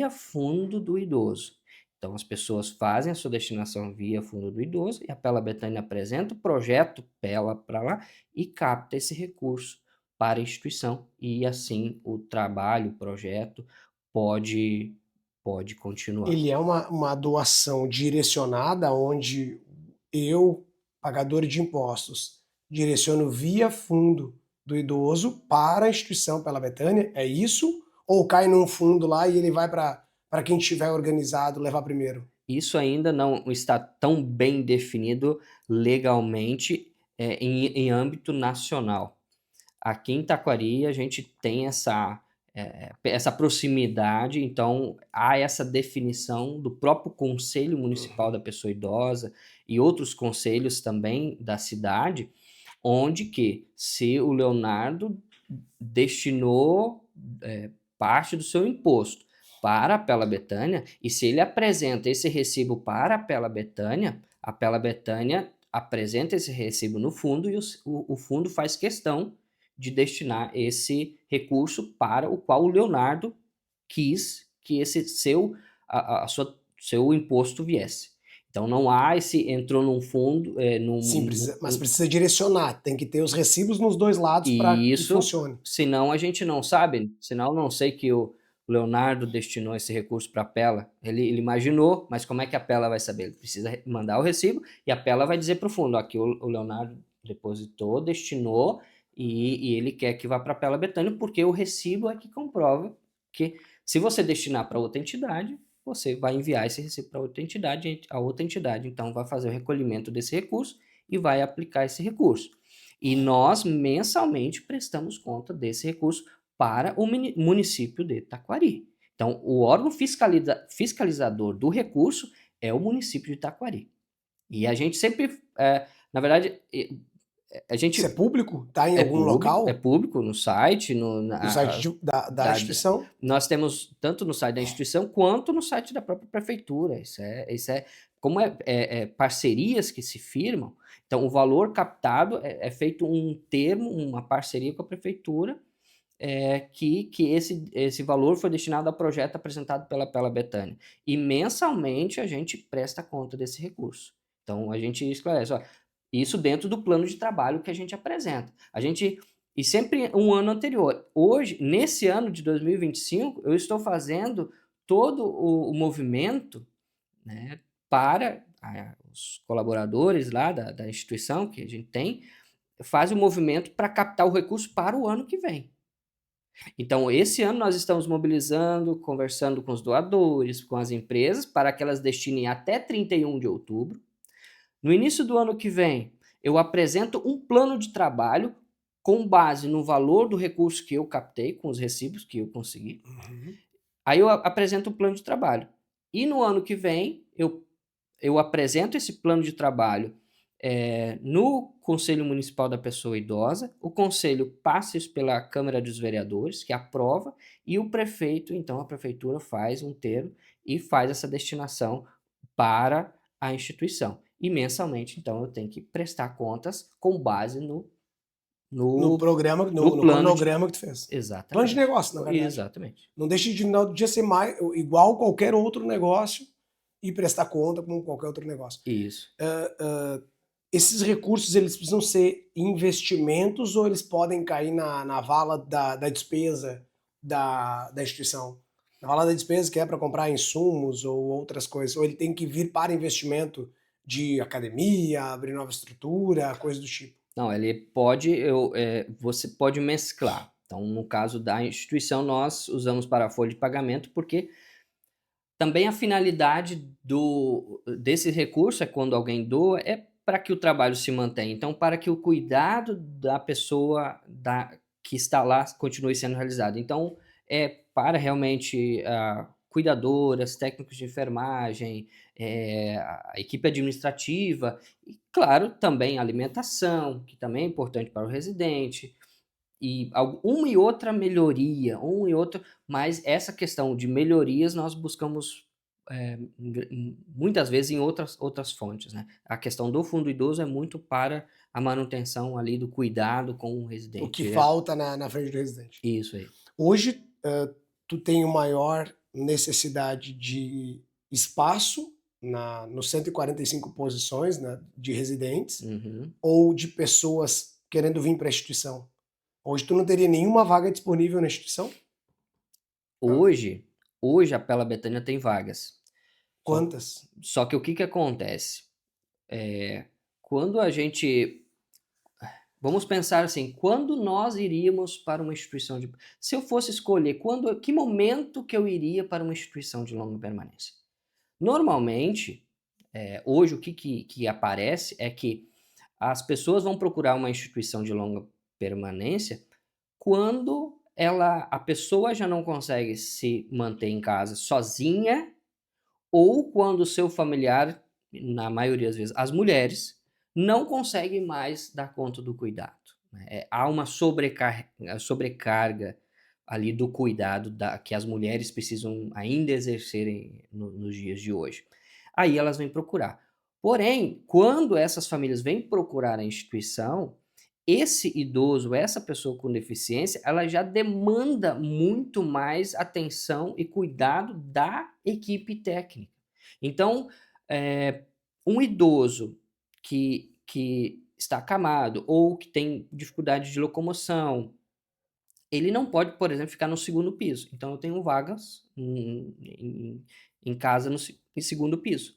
Fundo do Idoso. Então, as pessoas fazem a sua destinação via Fundo do Idoso e a Pela Betânia apresenta o projeto Pela para lá e capta esse recurso para a instituição e assim o trabalho, o projeto pode continuar. Ele é uma doação direcionada onde eu, pagador de impostos, direciono via fundo do idoso para a instituição Pela Betânia, é isso? Ou cai num fundo lá e ele vai para quem tiver organizado levar primeiro? Isso ainda não está tão bem definido legalmente, em âmbito nacional. Aqui em Taquari a gente tem essa proximidade, então há essa definição do próprio Conselho Municipal Uhum. da Pessoa Idosa e outros conselhos também da cidade, onde que se o Leonardo destinou parte do seu imposto para a Pela Betânia, e se ele apresenta esse recibo para a Pela Betânia apresenta esse recibo no fundo e o fundo faz questão de destinar esse recurso para o qual o Leonardo quis que esse seu imposto viesse. Então não há esse entrou num fundo, Sim, mas precisa direcionar, tem que ter os recibos nos dois lados para e que isso, funcione. senão a gente não sabe, senão eu não sei que o Leonardo destinou esse recurso para a Pela. Ele imaginou, mas como é que a Pela vai saber? Ele precisa mandar o recibo e a Pela vai dizer para o fundo: aqui o Leonardo depositou, destinou e ele quer que vá para a Pela Betânia, porque o recibo é que comprova que se você destinar para outra entidade, você vai enviar esse recibo para outra entidade, a outra entidade então vai fazer o recolhimento desse recurso e vai aplicar esse recurso. E nós mensalmente prestamos conta desse recurso para o município de Taquari. Então, o órgão fiscalizador do recurso é o município de Taquari. E a gente sempre, na verdade, a Isso é gente público? Está em algum é local? público no site, No site da instituição? nós temos tanto no site da instituição quanto no site da própria prefeitura. Como parcerias que se firmam, então o valor captado é feito um termo, uma parceria com a prefeitura, que esse valor foi destinado ao projeto apresentado pela Pela Betânia. E mensalmente a gente presta conta desse recurso. Então a gente esclarece, ó, isso dentro do plano de trabalho que a gente apresenta. E sempre um ano anterior. Hoje, nesse ano de 2025, eu estou fazendo todo o movimento, né, para os colaboradores lá da instituição que a gente tem, faz o movimento para captar o recurso para o ano que vem. Então, esse ano nós estamos mobilizando, conversando com os doadores, com as empresas, para que elas destinem até 31 de outubro. No início do ano que vem, eu apresento um plano de trabalho com base no valor do recurso que eu captei, com os recibos que eu consegui. Uhum. Aí eu apresento um plano de trabalho. E no ano que vem, eu apresento esse plano de trabalho no Conselho Municipal da Pessoa Idosa, o Conselho passa isso pela Câmara dos Vereadores, que aprova, e o prefeito, então a prefeitura faz um termo e faz essa destinação para a instituição. E mensalmente, então, eu tenho que prestar contas com base no, No no, programa, no no plano de. cronograma que tu fez. Plano de Exatamente. negócio, na verdade. Exatamente. Não deixe de no final do dia ser mais, igual qualquer outro negócio e prestar conta como qualquer outro negócio. Isso. Esses recursos, eles precisam ser investimentos ou eles podem cair na vala da despesa da instituição? Na vala da despesa que é para comprar insumos ou outras coisas. Ou ele tem que vir para investimento de academia, abrir nova estrutura, coisa do tipo. Não, você pode mesclar. Então, no caso da instituição, nós usamos para a folha de pagamento, porque também a finalidade desse recurso é quando alguém doa, é para que o trabalho se mantenha. Então, para que o cuidado da pessoa que está lá continue sendo realizado. Então, é para realmente cuidadoras, técnicos de enfermagem, a equipe administrativa, e, claro, também a alimentação, que também é importante para o residente, e uma e outra melhoria, mas essa questão de melhorias nós buscamos muitas vezes em outras fontes, né? A questão do fundo idoso é muito para a manutenção ali do cuidado com o O que residente. falta na frente do residente. Isso aí. Hoje, tu tem maior necessidade de espaço nos 145 posições, né, de residentes, Uhum. ou de pessoas querendo vir para a instituição? Hoje tu não teria nenhuma vaga disponível na instituição? Hoje a Pela Betânia tem vagas. Quantas? Só que o que acontece? Quando a gente. Vamos pensar assim, quando nós iríamos para uma instituição de. Se eu fosse escolher, que momento que eu iria para uma instituição de longa permanência? Normalmente, hoje o que aparece é que as pessoas vão procurar uma instituição de longa permanência quando a pessoa já não consegue se manter em casa sozinha ou quando o seu familiar, na maioria das vezes as mulheres, não conseguem mais dar conta do cuidado, né. Há uma sobrecarga ali do cuidado que as mulheres precisam ainda exercerem nos dias de hoje. Aí elas vêm procurar. Porém, quando essas famílias vêm procurar a instituição, esse idoso, essa pessoa com deficiência, ela já demanda muito mais atenção e cuidado da equipe técnica. Então, um idoso que está acamado ou que tem dificuldade de locomoção, ele não pode, por exemplo, ficar no segundo piso. Então eu tenho vagas em casa em segundo piso.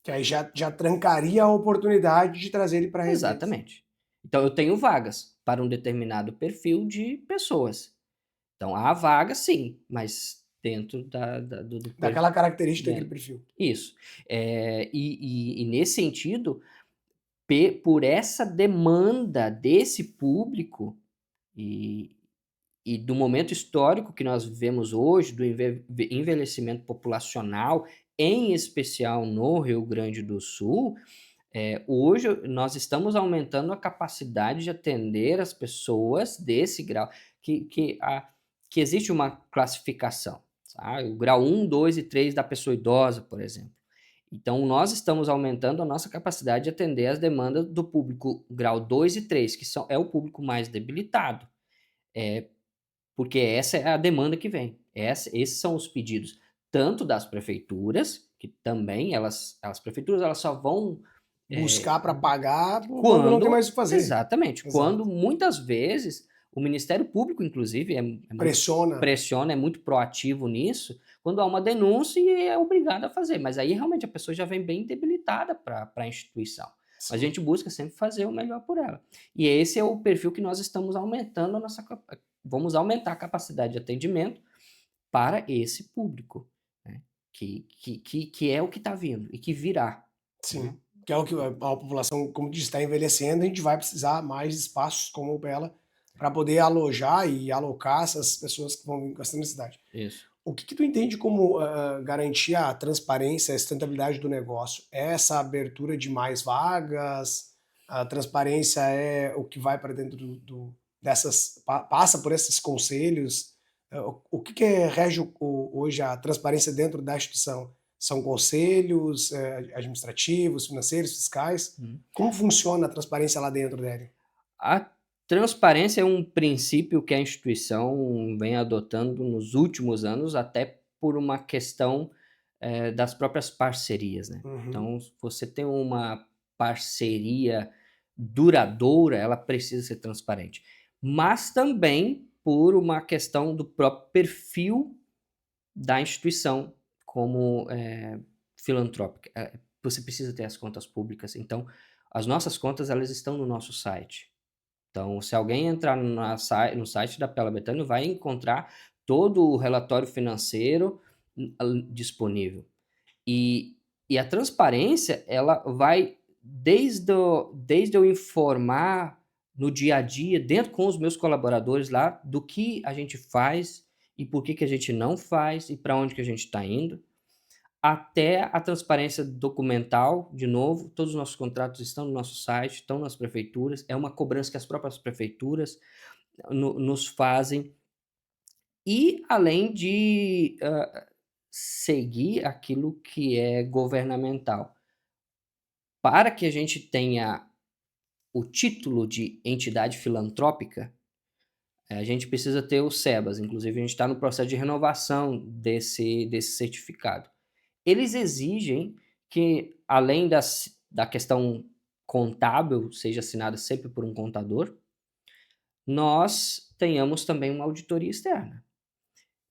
Que aí já trancaria a oportunidade de trazer ele para a residência. Exatamente. Então eu tenho vagas para um determinado perfil de pessoas. Então há vaga sim, mas dentro do Daquela característica daquele né, perfil. isso. E nesse sentido, por essa demanda desse público e e do momento histórico que nós vivemos hoje, do envelhecimento populacional, em especial no Rio Grande do Sul, hoje nós estamos aumentando a capacidade de atender as pessoas desse grau, que existe uma classificação, sabe? O grau 1, 2 e 3 da pessoa idosa, por exemplo. Então, nós estamos aumentando a nossa capacidade de atender as demandas do público grau 2 e 3, que é o público mais debilitado. Porque essa é a demanda que vem. Esses são os pedidos, tanto das prefeituras, que também as prefeituras elas só vão Buscar para pagar quando não tem quando mais o que fazer. exatamente, Exato. quando muitas vezes o Ministério Público, inclusive, Pressiona. pressiona, é muito proativo nisso, quando há uma denúncia e é obrigado a fazer. Mas aí realmente a pessoa já vem bem debilitada para a instituição. A Sim. gente busca sempre fazer o melhor por ela. E esse é o perfil que nós estamos aumentando vamos aumentar a capacidade de atendimento para esse público, né? Que é o que está vindo e que virá, Sim. né? Que é o que a população, como diz, está envelhecendo, a gente vai precisar mais espaços como o ela para poder alojar e alocar essas pessoas que vão vir com essa necessidade. Isso. O que tu entende como garantir a transparência e a sustentabilidade do negócio? É essa abertura de mais vagas? A transparência é o que vai para dentro dessas, passa por esses conselhos? O que rege hoje a transparência dentro da instituição? São conselhos administrativos, financeiros, fiscais? Uhum. Como funciona a transparência lá dentro, Délio? A transparência é um princípio que a instituição vem adotando nos últimos anos, até por uma questão, das próprias parcerias, né. Uhum. Então, se você tem uma parceria duradoura, ela precisa ser transparente. Mas também por uma questão do próprio perfil da instituição como, filantrópica. Você precisa ter as contas públicas, então as nossas contas elas estão no nosso site. Então, se alguém entrar no site da Pela Betânia, vai encontrar todo o relatório financeiro disponível. E, e a transparência, ela vai desde eu informar no dia a dia, dentro com os meus colaboradores lá, do que a gente faz e por que a gente não faz e para onde que a gente está indo, até a transparência documental, de novo, todos os nossos contratos estão no nosso site, estão nas prefeituras, é uma cobrança que as próprias prefeituras nos fazem, e além de seguir aquilo que é governamental. Para que a gente tenha o título de entidade filantrópica, a gente precisa ter o SEBAS, inclusive a gente está no processo de renovação desse certificado. Eles exigem que, além da questão contábil, seja assinada sempre por um contador, nós tenhamos também uma auditoria externa.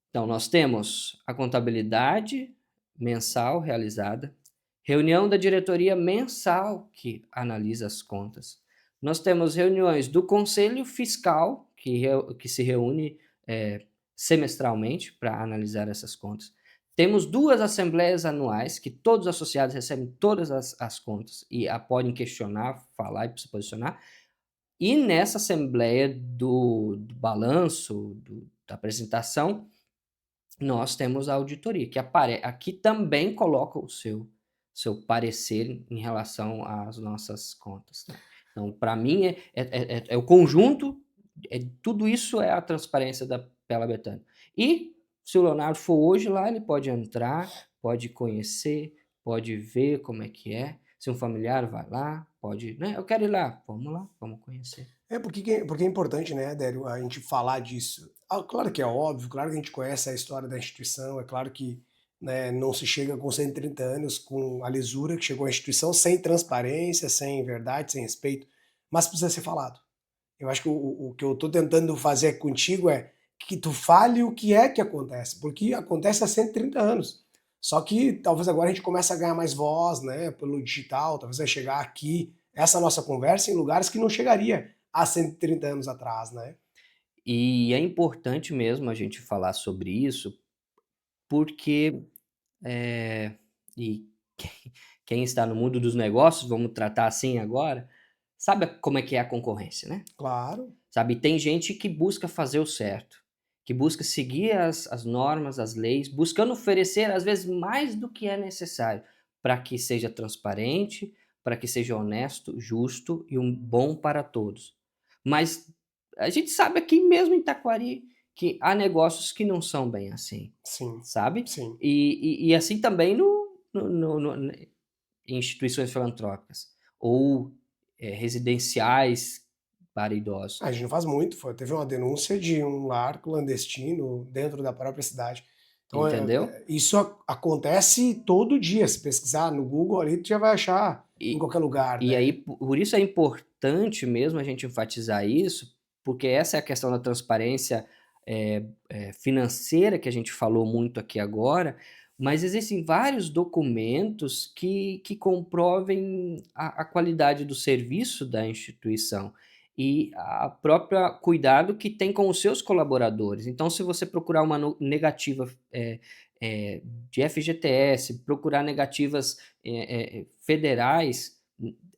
Então, nós temos a contabilidade mensal realizada, reunião da diretoria mensal que analisa as contas. Nós temos reuniões do Conselho Fiscal, que se reúne semestralmente para analisar essas contas. Temos 2 assembleias anuais, que todos os associados recebem todas as contas e podem questionar, falar e se posicionar. E nessa assembleia do balanço, da apresentação, nós temos a auditoria, que aqui também coloca o seu parecer em relação às nossas contas, né. Então, para mim, é o conjunto, tudo isso é a transparência da Pela Betânia. E se o Leonardo for hoje lá, ele pode entrar, pode conhecer, pode ver como é que é. Se um familiar vai lá, pode, né? Eu quero ir lá, vamos conhecer. Porque é importante, né, Délio, a gente falar disso. Claro que é óbvio, claro que a gente conhece a história da instituição, é claro que, né, não se chega com 130 anos com a lisura que chegou à instituição, sem transparência, sem verdade, sem respeito, mas precisa ser falado. Eu acho que o que eu estou tentando fazer contigo é que tu fale o que é que acontece, porque acontece há 130 anos. Só que talvez agora a gente comece a ganhar mais voz, né, pelo digital, talvez vai chegar aqui essa nossa conversa em lugares que não chegaria há 130 anos atrás, né? E é importante mesmo a gente falar sobre isso, porque, eh, e quem está no mundo dos negócios, vamos tratar assim agora, sabe como é que é a concorrência, né? Claro, Sabe, tem gente que busca fazer o certo, que busca seguir as normas, as leis, buscando oferecer às vezes mais do que é necessário, para que seja transparente, para que seja honesto, justo e um bom para todos. Mas a gente sabe aqui mesmo em Taquari que há negócios que não são bem assim, sim, sabe? sim. E assim também em instituições filantrópicas ou residenciais para idosos. A gente não faz muito, teve uma denúncia de um lar clandestino dentro da própria cidade. Então, Entendeu? isso acontece todo dia. Se pesquisar no Google ali, tu já vai achar em E qualquer lugar, e aí né? por isso é importante mesmo a gente enfatizar isso, porque essa é a questão da transparência, financeira que a gente falou muito aqui agora, mas existem vários documentos que comprovem a qualidade do serviço da instituição e a própria cuidado que tem com os seus colaboradores. Então se você procurar uma negativa, de FGTS, procurar negativas federais,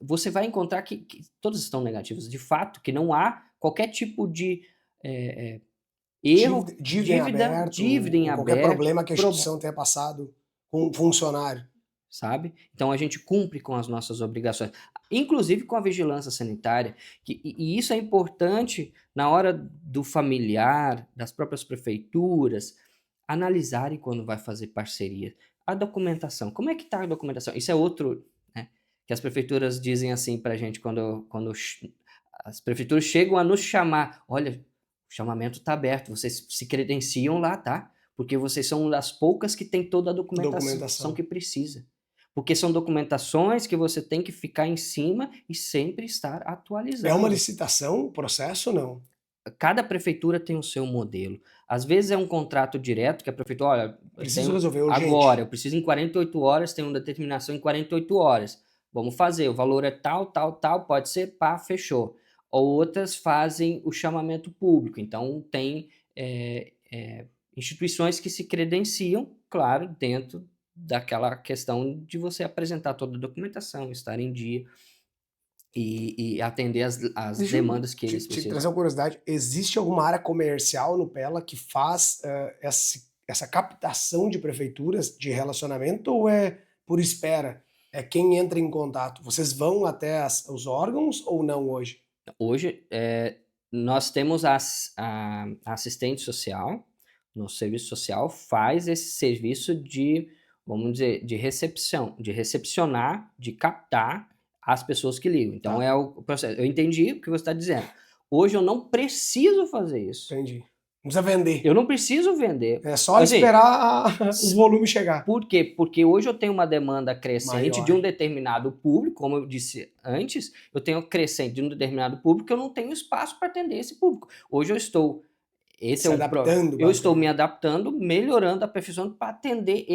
você vai encontrar que todas estão negativas. De fato, que não há qualquer tipo de eh, erro, Dívida dívida em em qualquer aberto, problema que a instituição tenha passado com um funcionário. sabe? Então a gente cumpre com as nossas obrigações, inclusive com a vigilância sanitária, e isso é importante na hora do familiar, das próprias prefeituras, analisarem quando vai fazer parceria. A documentação, como é que está a documentação? Isso é outro, né, que as prefeituras dizem assim para a gente quando as prefeituras chegam a nos chamar: olha, o chamamento está aberto, vocês se credenciam lá, tá? Porque vocês são uma das poucas que tem toda a documentação Documentação. que precisa. Porque são documentações que você tem que ficar em cima e sempre estar É uma atualizando. licitação, o processo ou não? Cada prefeitura tem o seu modelo. Às vezes é um contrato direto que a prefeitura, olha, eu Preciso tenho resolver agora, urgente. eu preciso em 48 horas, tem uma determinação em 48 horas. Vamos fazer, o valor é tal, tal, tal, pode ser, pá, fechou. Ou outras fazem o chamamento público. Então tem instituições que se credenciam, claro, dentro daquela questão de você apresentar toda a documentação, estar em dia e atender as Deixa eu demandas que eles te precisam. trazer uma curiosidade. Existe alguma área comercial no Pela que faz essa captação de prefeituras de relacionamento ou é por espera? É quem entra em contato. Vocês vão até os órgãos ou não hoje? Hoje, nós temos a assistente social, no serviço social faz esse serviço de, vamos dizer, de recepcionar, de captar as pessoas que ligam. Então Tá, é o processo. Eu entendi o que você está dizendo. Hoje eu não preciso fazer isso. entendi. Não precisa vender. Eu não preciso vender. É só Assim, esperar o volume chegar. por quê? Porque hoje eu tenho uma demanda crescente de Maior. um determinado público, como eu disse antes, eu tenho crescente de um determinado público, eu não tenho espaço para atender esse público. Hoje eu estou, esse é Se o adaptando, eu estou me basicamente. adaptando, melhorando, aperfeiçoando para atender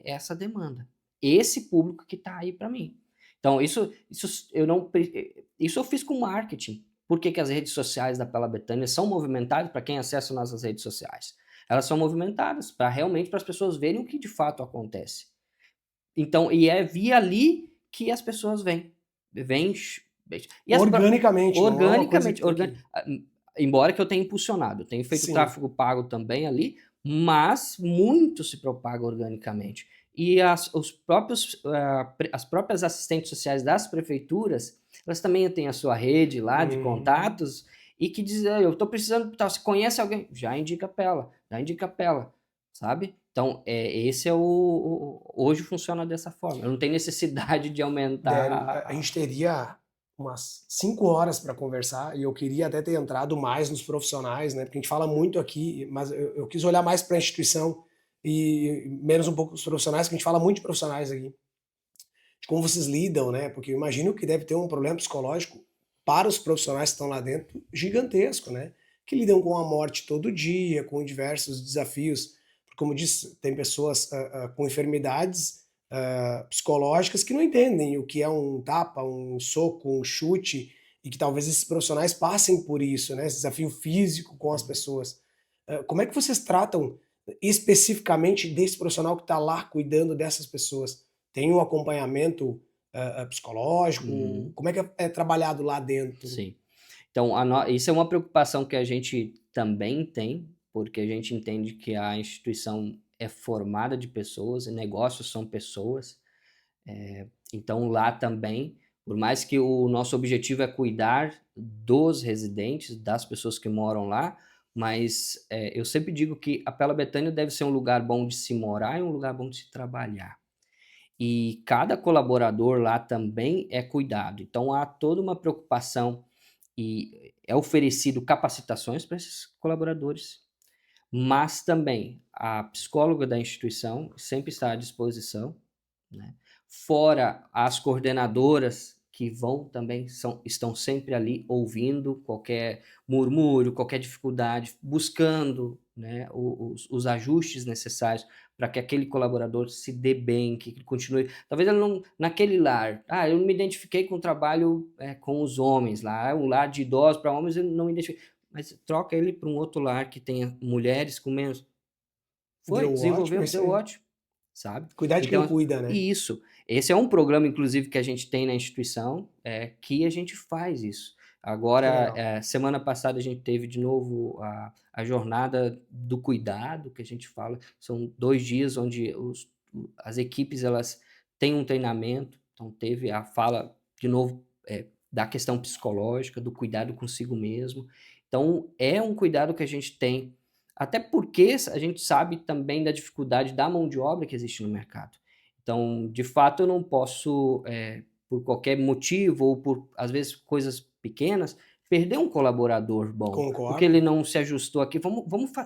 essa demanda, esse público que está aí para mim. Então isso eu não, isso eu fiz com marketing. Por que que as redes sociais da Pela Betânia são movimentadas para quem acessa nossas redes sociais? elas são movimentadas para realmente para as pessoas verem o que de fato acontece. Então, é via ali que as pessoas vêm e Organicamente, não é uma coisa que organicamente, tem que. embora que eu tenha impulsionado, eu tenho feito Sim. tráfego pago também ali, mas muito se propaga organicamente. E as próprias assistentes sociais das prefeituras, elas também têm a sua rede lá de Uhum. contatos e que dizem: "Ah, eu estou precisando, tá, se conhece alguém, já indica para ela, já indica para ela", sabe? Então, esse é hoje funciona dessa forma. Eu não tenho necessidade de aumentar Dério, a gente teria umas 5 horas para conversar e eu queria até ter entrado mais nos profissionais, né? Porque a gente fala muito aqui, mas eu quis olhar mais para a instituição e menos um pouco os profissionais, porque a gente fala muito de profissionais aqui, de como vocês lidam, né? Porque eu imagino que deve ter um problema psicológico para os profissionais que estão lá dentro gigantesco, né? Que lidam com a morte todo dia, com diversos desafios. Como disse, tem pessoas com enfermidades psicológicas que não entendem o que é um tapa, um soco, um chute, e que talvez esses profissionais passem por isso, né? Esse desafio físico com as pessoas. Como é que vocês tratam especificamente desse profissional que está lá cuidando dessas pessoas? Tem um acompanhamento psicológico? Uhum, Como é que é trabalhado lá dentro? sim. Então, isso é uma preocupação que a gente também tem, porque a gente entende que a instituição é formada de pessoas e negócios são pessoas. Então, lá também, por mais que o nosso objetivo é cuidar dos residentes, das pessoas que moram lá, mas eu sempre digo que a Pela Betânia deve ser um lugar bom de se morar e um lugar bom de se trabalhar. E cada colaborador lá também é cuidado. Então, há toda uma preocupação e é oferecido capacitações para esses colaboradores, mas também a psicóloga da instituição sempre está à disposição, né. Fora as coordenadoras que vão também estão sempre ali ouvindo qualquer murmúrio, qualquer dificuldade, buscando, né, os ajustes necessários para que aquele colaborador se dê bem, que ele continue talvez ele não naquele lar, eu não me identifiquei com o trabalho, com os homens lá, é um lar de idosos para homens, eu não me identifiquei, mas troca ele para um outro lar que tenha mulheres com menos Deu ótimo, é desenvolveu, isso deu aí. ótimo, sabe. Cuidar de quem Então cuida, né? isso, esse é um programa inclusive que a gente tem na instituição, que a gente faz isso. Que Agora, legal. semana passada a gente teve de novo a jornada do cuidado, que a gente fala, são 2 dias onde as equipes elas têm um treinamento, então teve a fala de novo, da questão psicológica, do cuidado consigo mesmo. Então é um cuidado que a gente tem até porque a gente sabe também da dificuldade da mão de obra que existe no mercado. Então, de fato, eu não posso, por qualquer motivo ou por, às vezes, coisas pequenas, perder um colaborador bom, porque Concordo. ele não se ajustou aqui.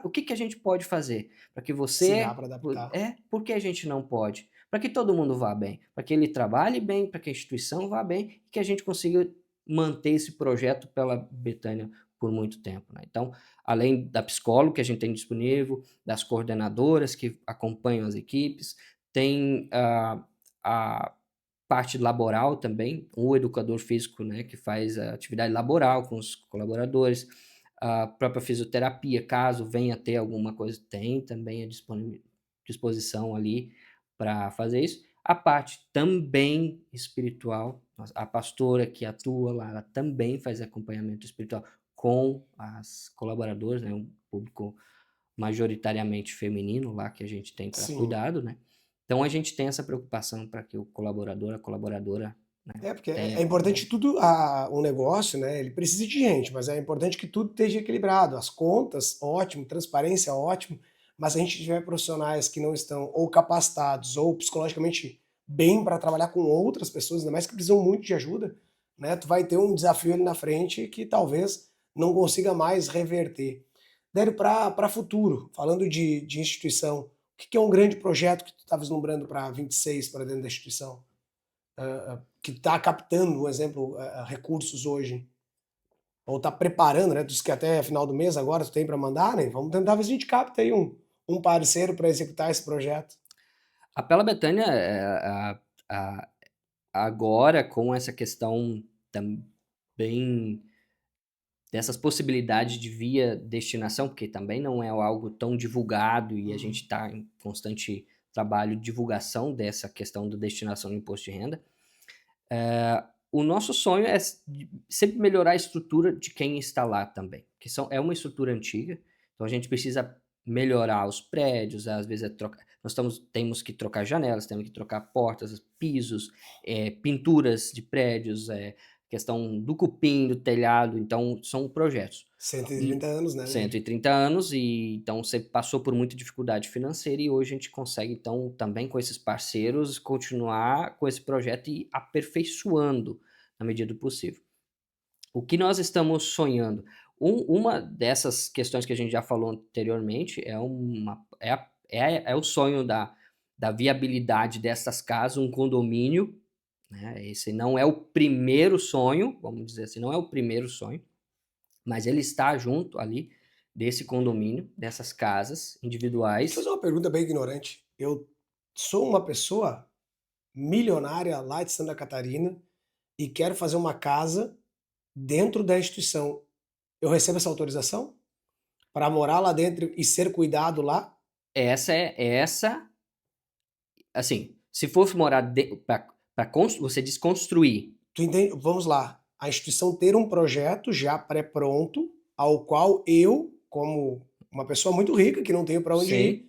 O que que a gente pode fazer para que Se dá você. para adaptar. Por que a gente não pode? Para que todo mundo vá bem, para que ele trabalhe bem, para que a instituição vá bem e que a gente consiga manter esse projeto pela Betânia por muito tempo, né? Então, além da psicóloga que a gente tem disponível, das coordenadoras que acompanham as equipes, tem a parte laboral também, o educador físico, né, que faz a atividade laboral com os colaboradores, a própria fisioterapia, caso venha a ter alguma coisa, tem também a disposição ali para fazer isso. A parte também espiritual, a pastora que atua lá, ela também faz acompanhamento espiritual com as colaboradoras, né, um público majoritariamente feminino lá que a gente tem para Sim. cuidado, né. Então a gente tem essa preocupação para que o colaborador, a colaboradora, né, É, porque é tenha importante tudo um negócio, né, ele precisa de gente, mas é importante que tudo esteja equilibrado. As contas, ótimo, transparência, ótimo, mas se a gente tiver profissionais que não estão ou capacitados ou psicologicamente bem para trabalhar com outras pessoas, ainda mais que precisam muito de ajuda, né, tu vai ter um desafio ali na frente que talvez não consiga mais reverter. Dério, para futuro, falando de instituição, o que que é um grande projeto que tu está vislumbrando para 26 para dentro da instituição? Que está captando, um exemplo, recursos hoje, ou está preparando, né? Tu disse que até final do mês agora tu tem para mandar, né? Vamos tentar ver se a gente capta aí um parceiro para executar esse projeto. a Pela Betânia, a agora com essa questão também dessas possibilidades de via destinação, porque também não é algo tão divulgado e a gente está em constante trabalho de divulgação dessa questão da destinação do imposto de renda. O nosso sonho é sempre melhorar a estrutura de quem está lá também, que é uma estrutura antiga, então a gente precisa melhorar os prédios, às vezes temos que trocar janelas, temos que trocar portas, pisos, pinturas de prédios, questão do cupim, do telhado, então são projetos. 130 anos, né? 130 anos, e então você passou por muita dificuldade financeira e hoje a gente consegue, então, também com esses parceiros, continuar com esse projeto e aperfeiçoando na medida do possível. O que nós estamos sonhando? Uma dessas questões que a gente já falou anteriormente é o sonho da viabilidade dessas casas, um condomínio, né? Esse não é o primeiro sonho, vamos dizer assim, não é o primeiro sonho, mas ele está junto ali desse condomínio, dessas casas Deixa eu individuais. fazer uma pergunta bem ignorante. Eu sou uma pessoa milionária lá de Santa Catarina e quero fazer uma casa dentro da instituição. Eu recebo essa autorização para morar lá dentro e ser cuidado lá? Assim, se fosse morar você diz construir. Tu entende? Vamos lá. A instituição ter um projeto já pré-pronto, ao qual eu, como uma pessoa muito rica, que não tenho para onde ir,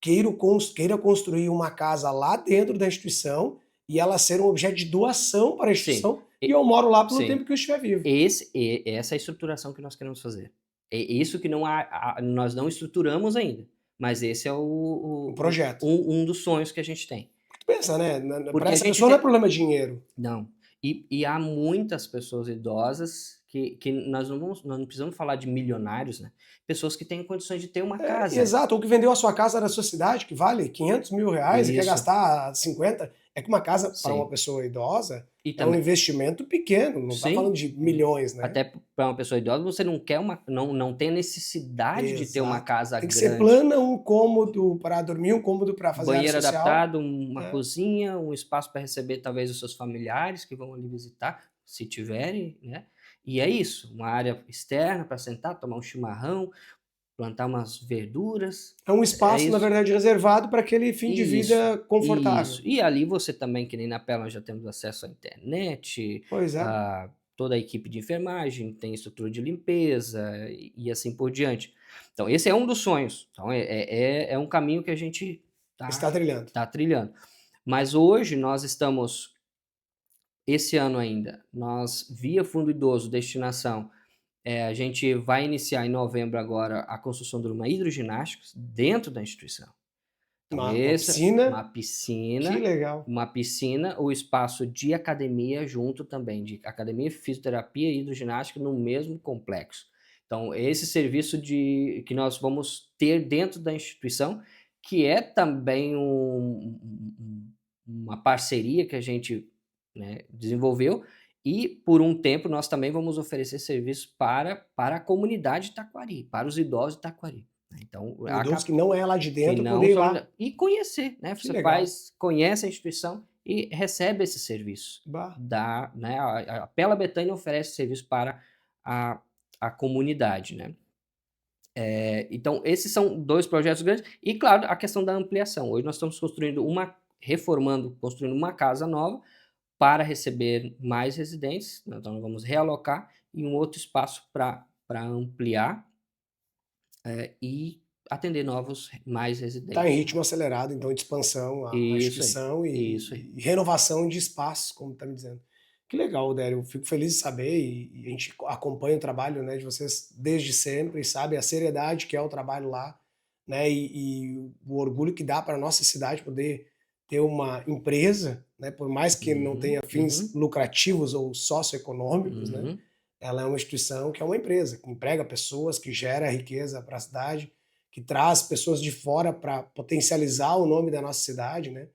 queira construir uma casa lá dentro da instituição e ela ser um objeto de doação para a instituição, e eu moro lá pelo tempo que eu estiver vivo. Essa é a estruturação que nós queremos fazer. É isso que nós não estruturamos ainda, mas esse é o projeto. Um dos sonhos que a gente tem. Tu pensa, né? Para essa pessoa não é problema de dinheiro. Não. E há muitas pessoas idosas que nós não precisamos falar de milionários, né? Pessoas que têm condições de ter uma casa. Exato, ou que vendeu a sua casa na sua cidade, que vale 500 mil reais e quer gastar 50. É que uma casa para uma pessoa idosa é um investimento pequeno, não está falando de milhões, né? Até para uma pessoa idosa, você não quer não tem a necessidade de ter uma casa grande. Tem que ser plana, um cômodo para dormir, um cômodo para fazer banheiro área social. Adaptado, uma cozinha, um espaço para receber talvez os seus familiares que vão ali visitar, se tiverem, né? E é isso, uma área externa para sentar, tomar um chimarrão, plantar umas verduras. É um espaço, na verdade, reservado para aquele fim de vida confortável. Isso. E ali você também, que nem na Pela, nós já temos acesso à internet, toda a equipe de enfermagem, tem estrutura de limpeza e assim por diante. Então, esse é um dos sonhos. Então, é um caminho que a gente está trilhando. Mas hoje nós estamos, esse ano ainda, nós, via Fundo Idoso, destinação, a gente vai iniciar em novembro agora a construção de uma hidroginástica dentro da instituição. Então, uma piscina. Que legal. Uma piscina, o espaço de academia junto também, de academia, fisioterapia e hidroginástica no mesmo complexo. Então, esse serviço que nós vamos ter dentro da instituição, que é também uma parceria que a gente, né, desenvolveu, e por um tempo nós também vamos oferecer serviço para a comunidade de Taquari, para os idosos de Taquari. Então, idosos que não é lá de dentro, poder ir lá. E conhecer, né? Você conhece a instituição e recebe esse serviço. Né? A Pela Betânia oferece serviço para a comunidade, né? Então, esses são dois projetos grandes. E, claro, a questão da ampliação. Hoje nós estamos construindo uma casa nova para receber mais residentes. Então, nós vamos realocar e um outro espaço para ampliar e atender mais residentes. Está em ritmo acelerado, então, de expansão a instituição e renovação de espaços, como está me dizendo. Que legal, Dério. Eu fico feliz de saber e a gente acompanha o trabalho, né, de vocês desde sempre e sabe a seriedade que é o trabalho lá, né, e o orgulho que dá para a nossa cidade poder ter uma empresa, né, por mais que não tenha fins lucrativos ou socioeconômicos, né, ela é uma instituição que é uma empresa, que emprega pessoas, que gera riqueza para a cidade, que traz pessoas de fora para potencializar o nome da nossa cidade, né?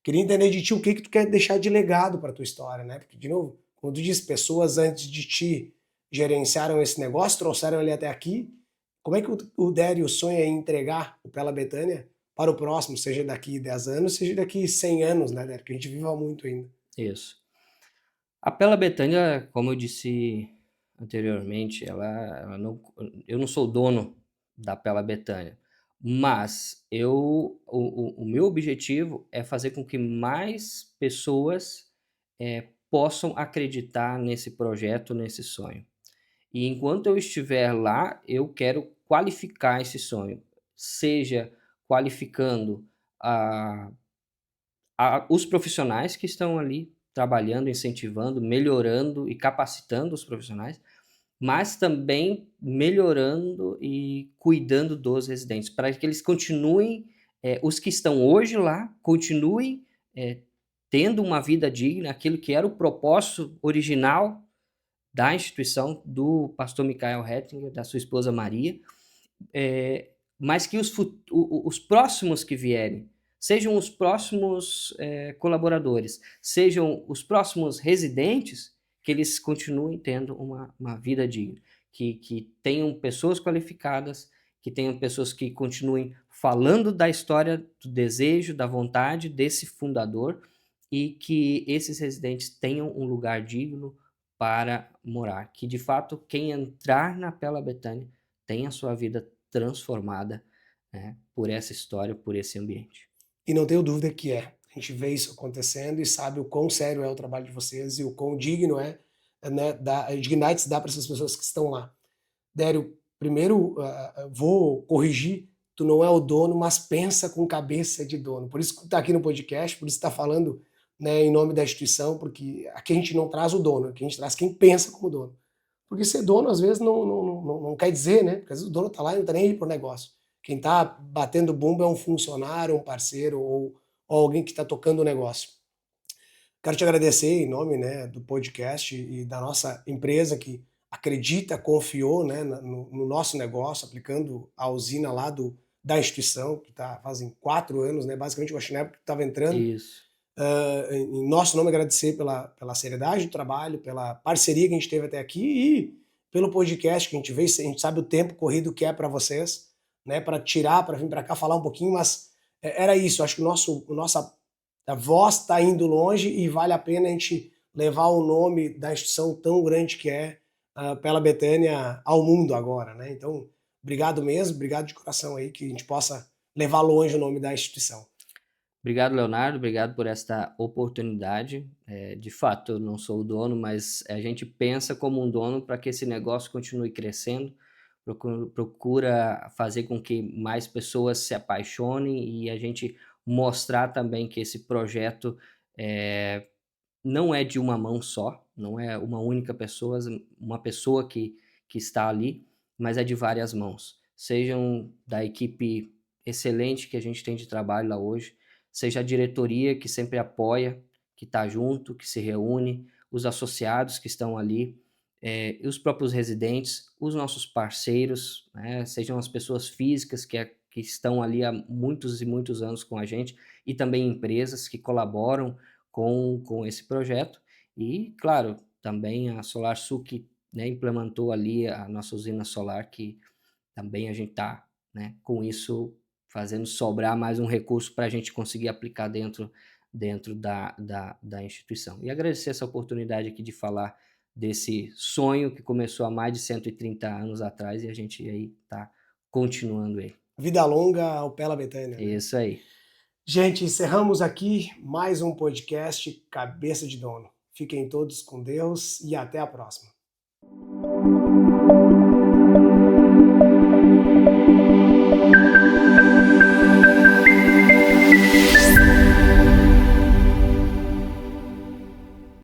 Queria entender de ti o que tu quer deixar de legado para a tua história, né? Porque, de novo, quando tu diz pessoas antes de ti gerenciaram esse negócio, trouxeram ele até aqui, como é que o Dério sonha em entregar o Pela Betânia para o próximo, seja daqui 10 anos, seja daqui 100 anos, né, Dério? Que a gente viva muito ainda. Isso. A Pela Betânia, como eu disse anteriormente, ela não, eu não sou dono da Pela Betânia, mas o meu objetivo é fazer com que mais pessoas possam acreditar nesse projeto, nesse sonho. E enquanto eu estiver lá, eu quero qualificar esse sonho, seja qualificando a os profissionais que estão ali trabalhando, incentivando, melhorando e capacitando os profissionais, mas também melhorando e cuidando dos residentes, para que eles continuem, os que estão hoje lá, continuem, tendo uma vida digna, aquilo que era o propósito original da instituição do pastor Michael Hettinger, da sua esposa Maria, mas que os próximos que vierem, sejam os próximos colaboradores, sejam os próximos residentes, que eles continuem tendo uma vida digna, que tenham pessoas qualificadas, que tenham pessoas que continuem falando da história, do desejo, da vontade desse fundador, e que esses residentes tenham um lugar digno para morar. Que de fato quem entrar na Pela Betânia tenha a sua vida transformada, né, por essa história, por esse ambiente. E não tenho dúvida que é. A gente vê isso acontecendo e sabe o quão sério é o trabalho de vocês e o quão digno é, né, a dignidade se dá para essas pessoas que estão lá. Dério, primeiro vou corrigir, tu não é o dono, mas pensa com cabeça de dono. Por isso que tu está aqui no podcast, por isso que está falando, né, em nome da instituição, porque aqui a gente não traz o dono, aqui a gente traz quem pensa como dono. Porque ser dono, às vezes, não quer dizer, né? Porque às vezes o dono está lá e não está nem aí pro negócio. Quem está batendo bumbo é um funcionário, um parceiro ou alguém que está tocando o negócio. Quero te agradecer em nome, né, do podcast e da nossa empresa que acredita, confiou, né, no nosso negócio, aplicando a usina lá da instituição, que fazem 4 anos, né, basicamente o Machinep que estava entrando. Isso. Em nosso nome, agradecer pela seriedade do trabalho, pela parceria que a gente teve até aqui e pelo podcast que a gente veio. A gente sabe o tempo corrido que é para vocês, né, para vir para cá falar um pouquinho, mas era isso. Acho que nossa a voz está indo longe e vale a pena a gente levar o nome da instituição tão grande que é a Pela Betânia ao mundo agora, né? Então, obrigado mesmo, obrigado de coração aí, que a gente possa levar longe o nome da instituição. Obrigado, Leonardo, obrigado por esta oportunidade. De fato, eu não sou o dono, mas a gente pensa como um dono para que esse negócio continue crescendo, procura fazer com que mais pessoas se apaixonem e a gente mostrar também que esse projeto não é de uma mão só, não é uma única pessoa, uma pessoa que está ali, mas é de várias mãos. Sejam da equipe excelente que a gente tem de trabalho lá hoje, seja a diretoria que sempre apoia, que está junto, que se reúne, os associados que estão ali, e os próprios residentes, os nossos parceiros, né, sejam as pessoas físicas que estão ali há muitos e muitos anos com a gente, e também empresas que colaboram com esse projeto. E, claro, também a SolarSul que, né, implementou ali a nossa usina solar, que também a gente está, né, com isso fazendo sobrar mais um recurso para a gente conseguir aplicar dentro da instituição. E agradecer essa oportunidade aqui de falar desse sonho que começou há mais de 130 anos atrás e a gente aí está continuando ele. Vida longa ao Pela Betânia, né? Isso aí. Gente, encerramos aqui mais um podcast Cabeça de Dono. Fiquem todos com Deus e até a próxima.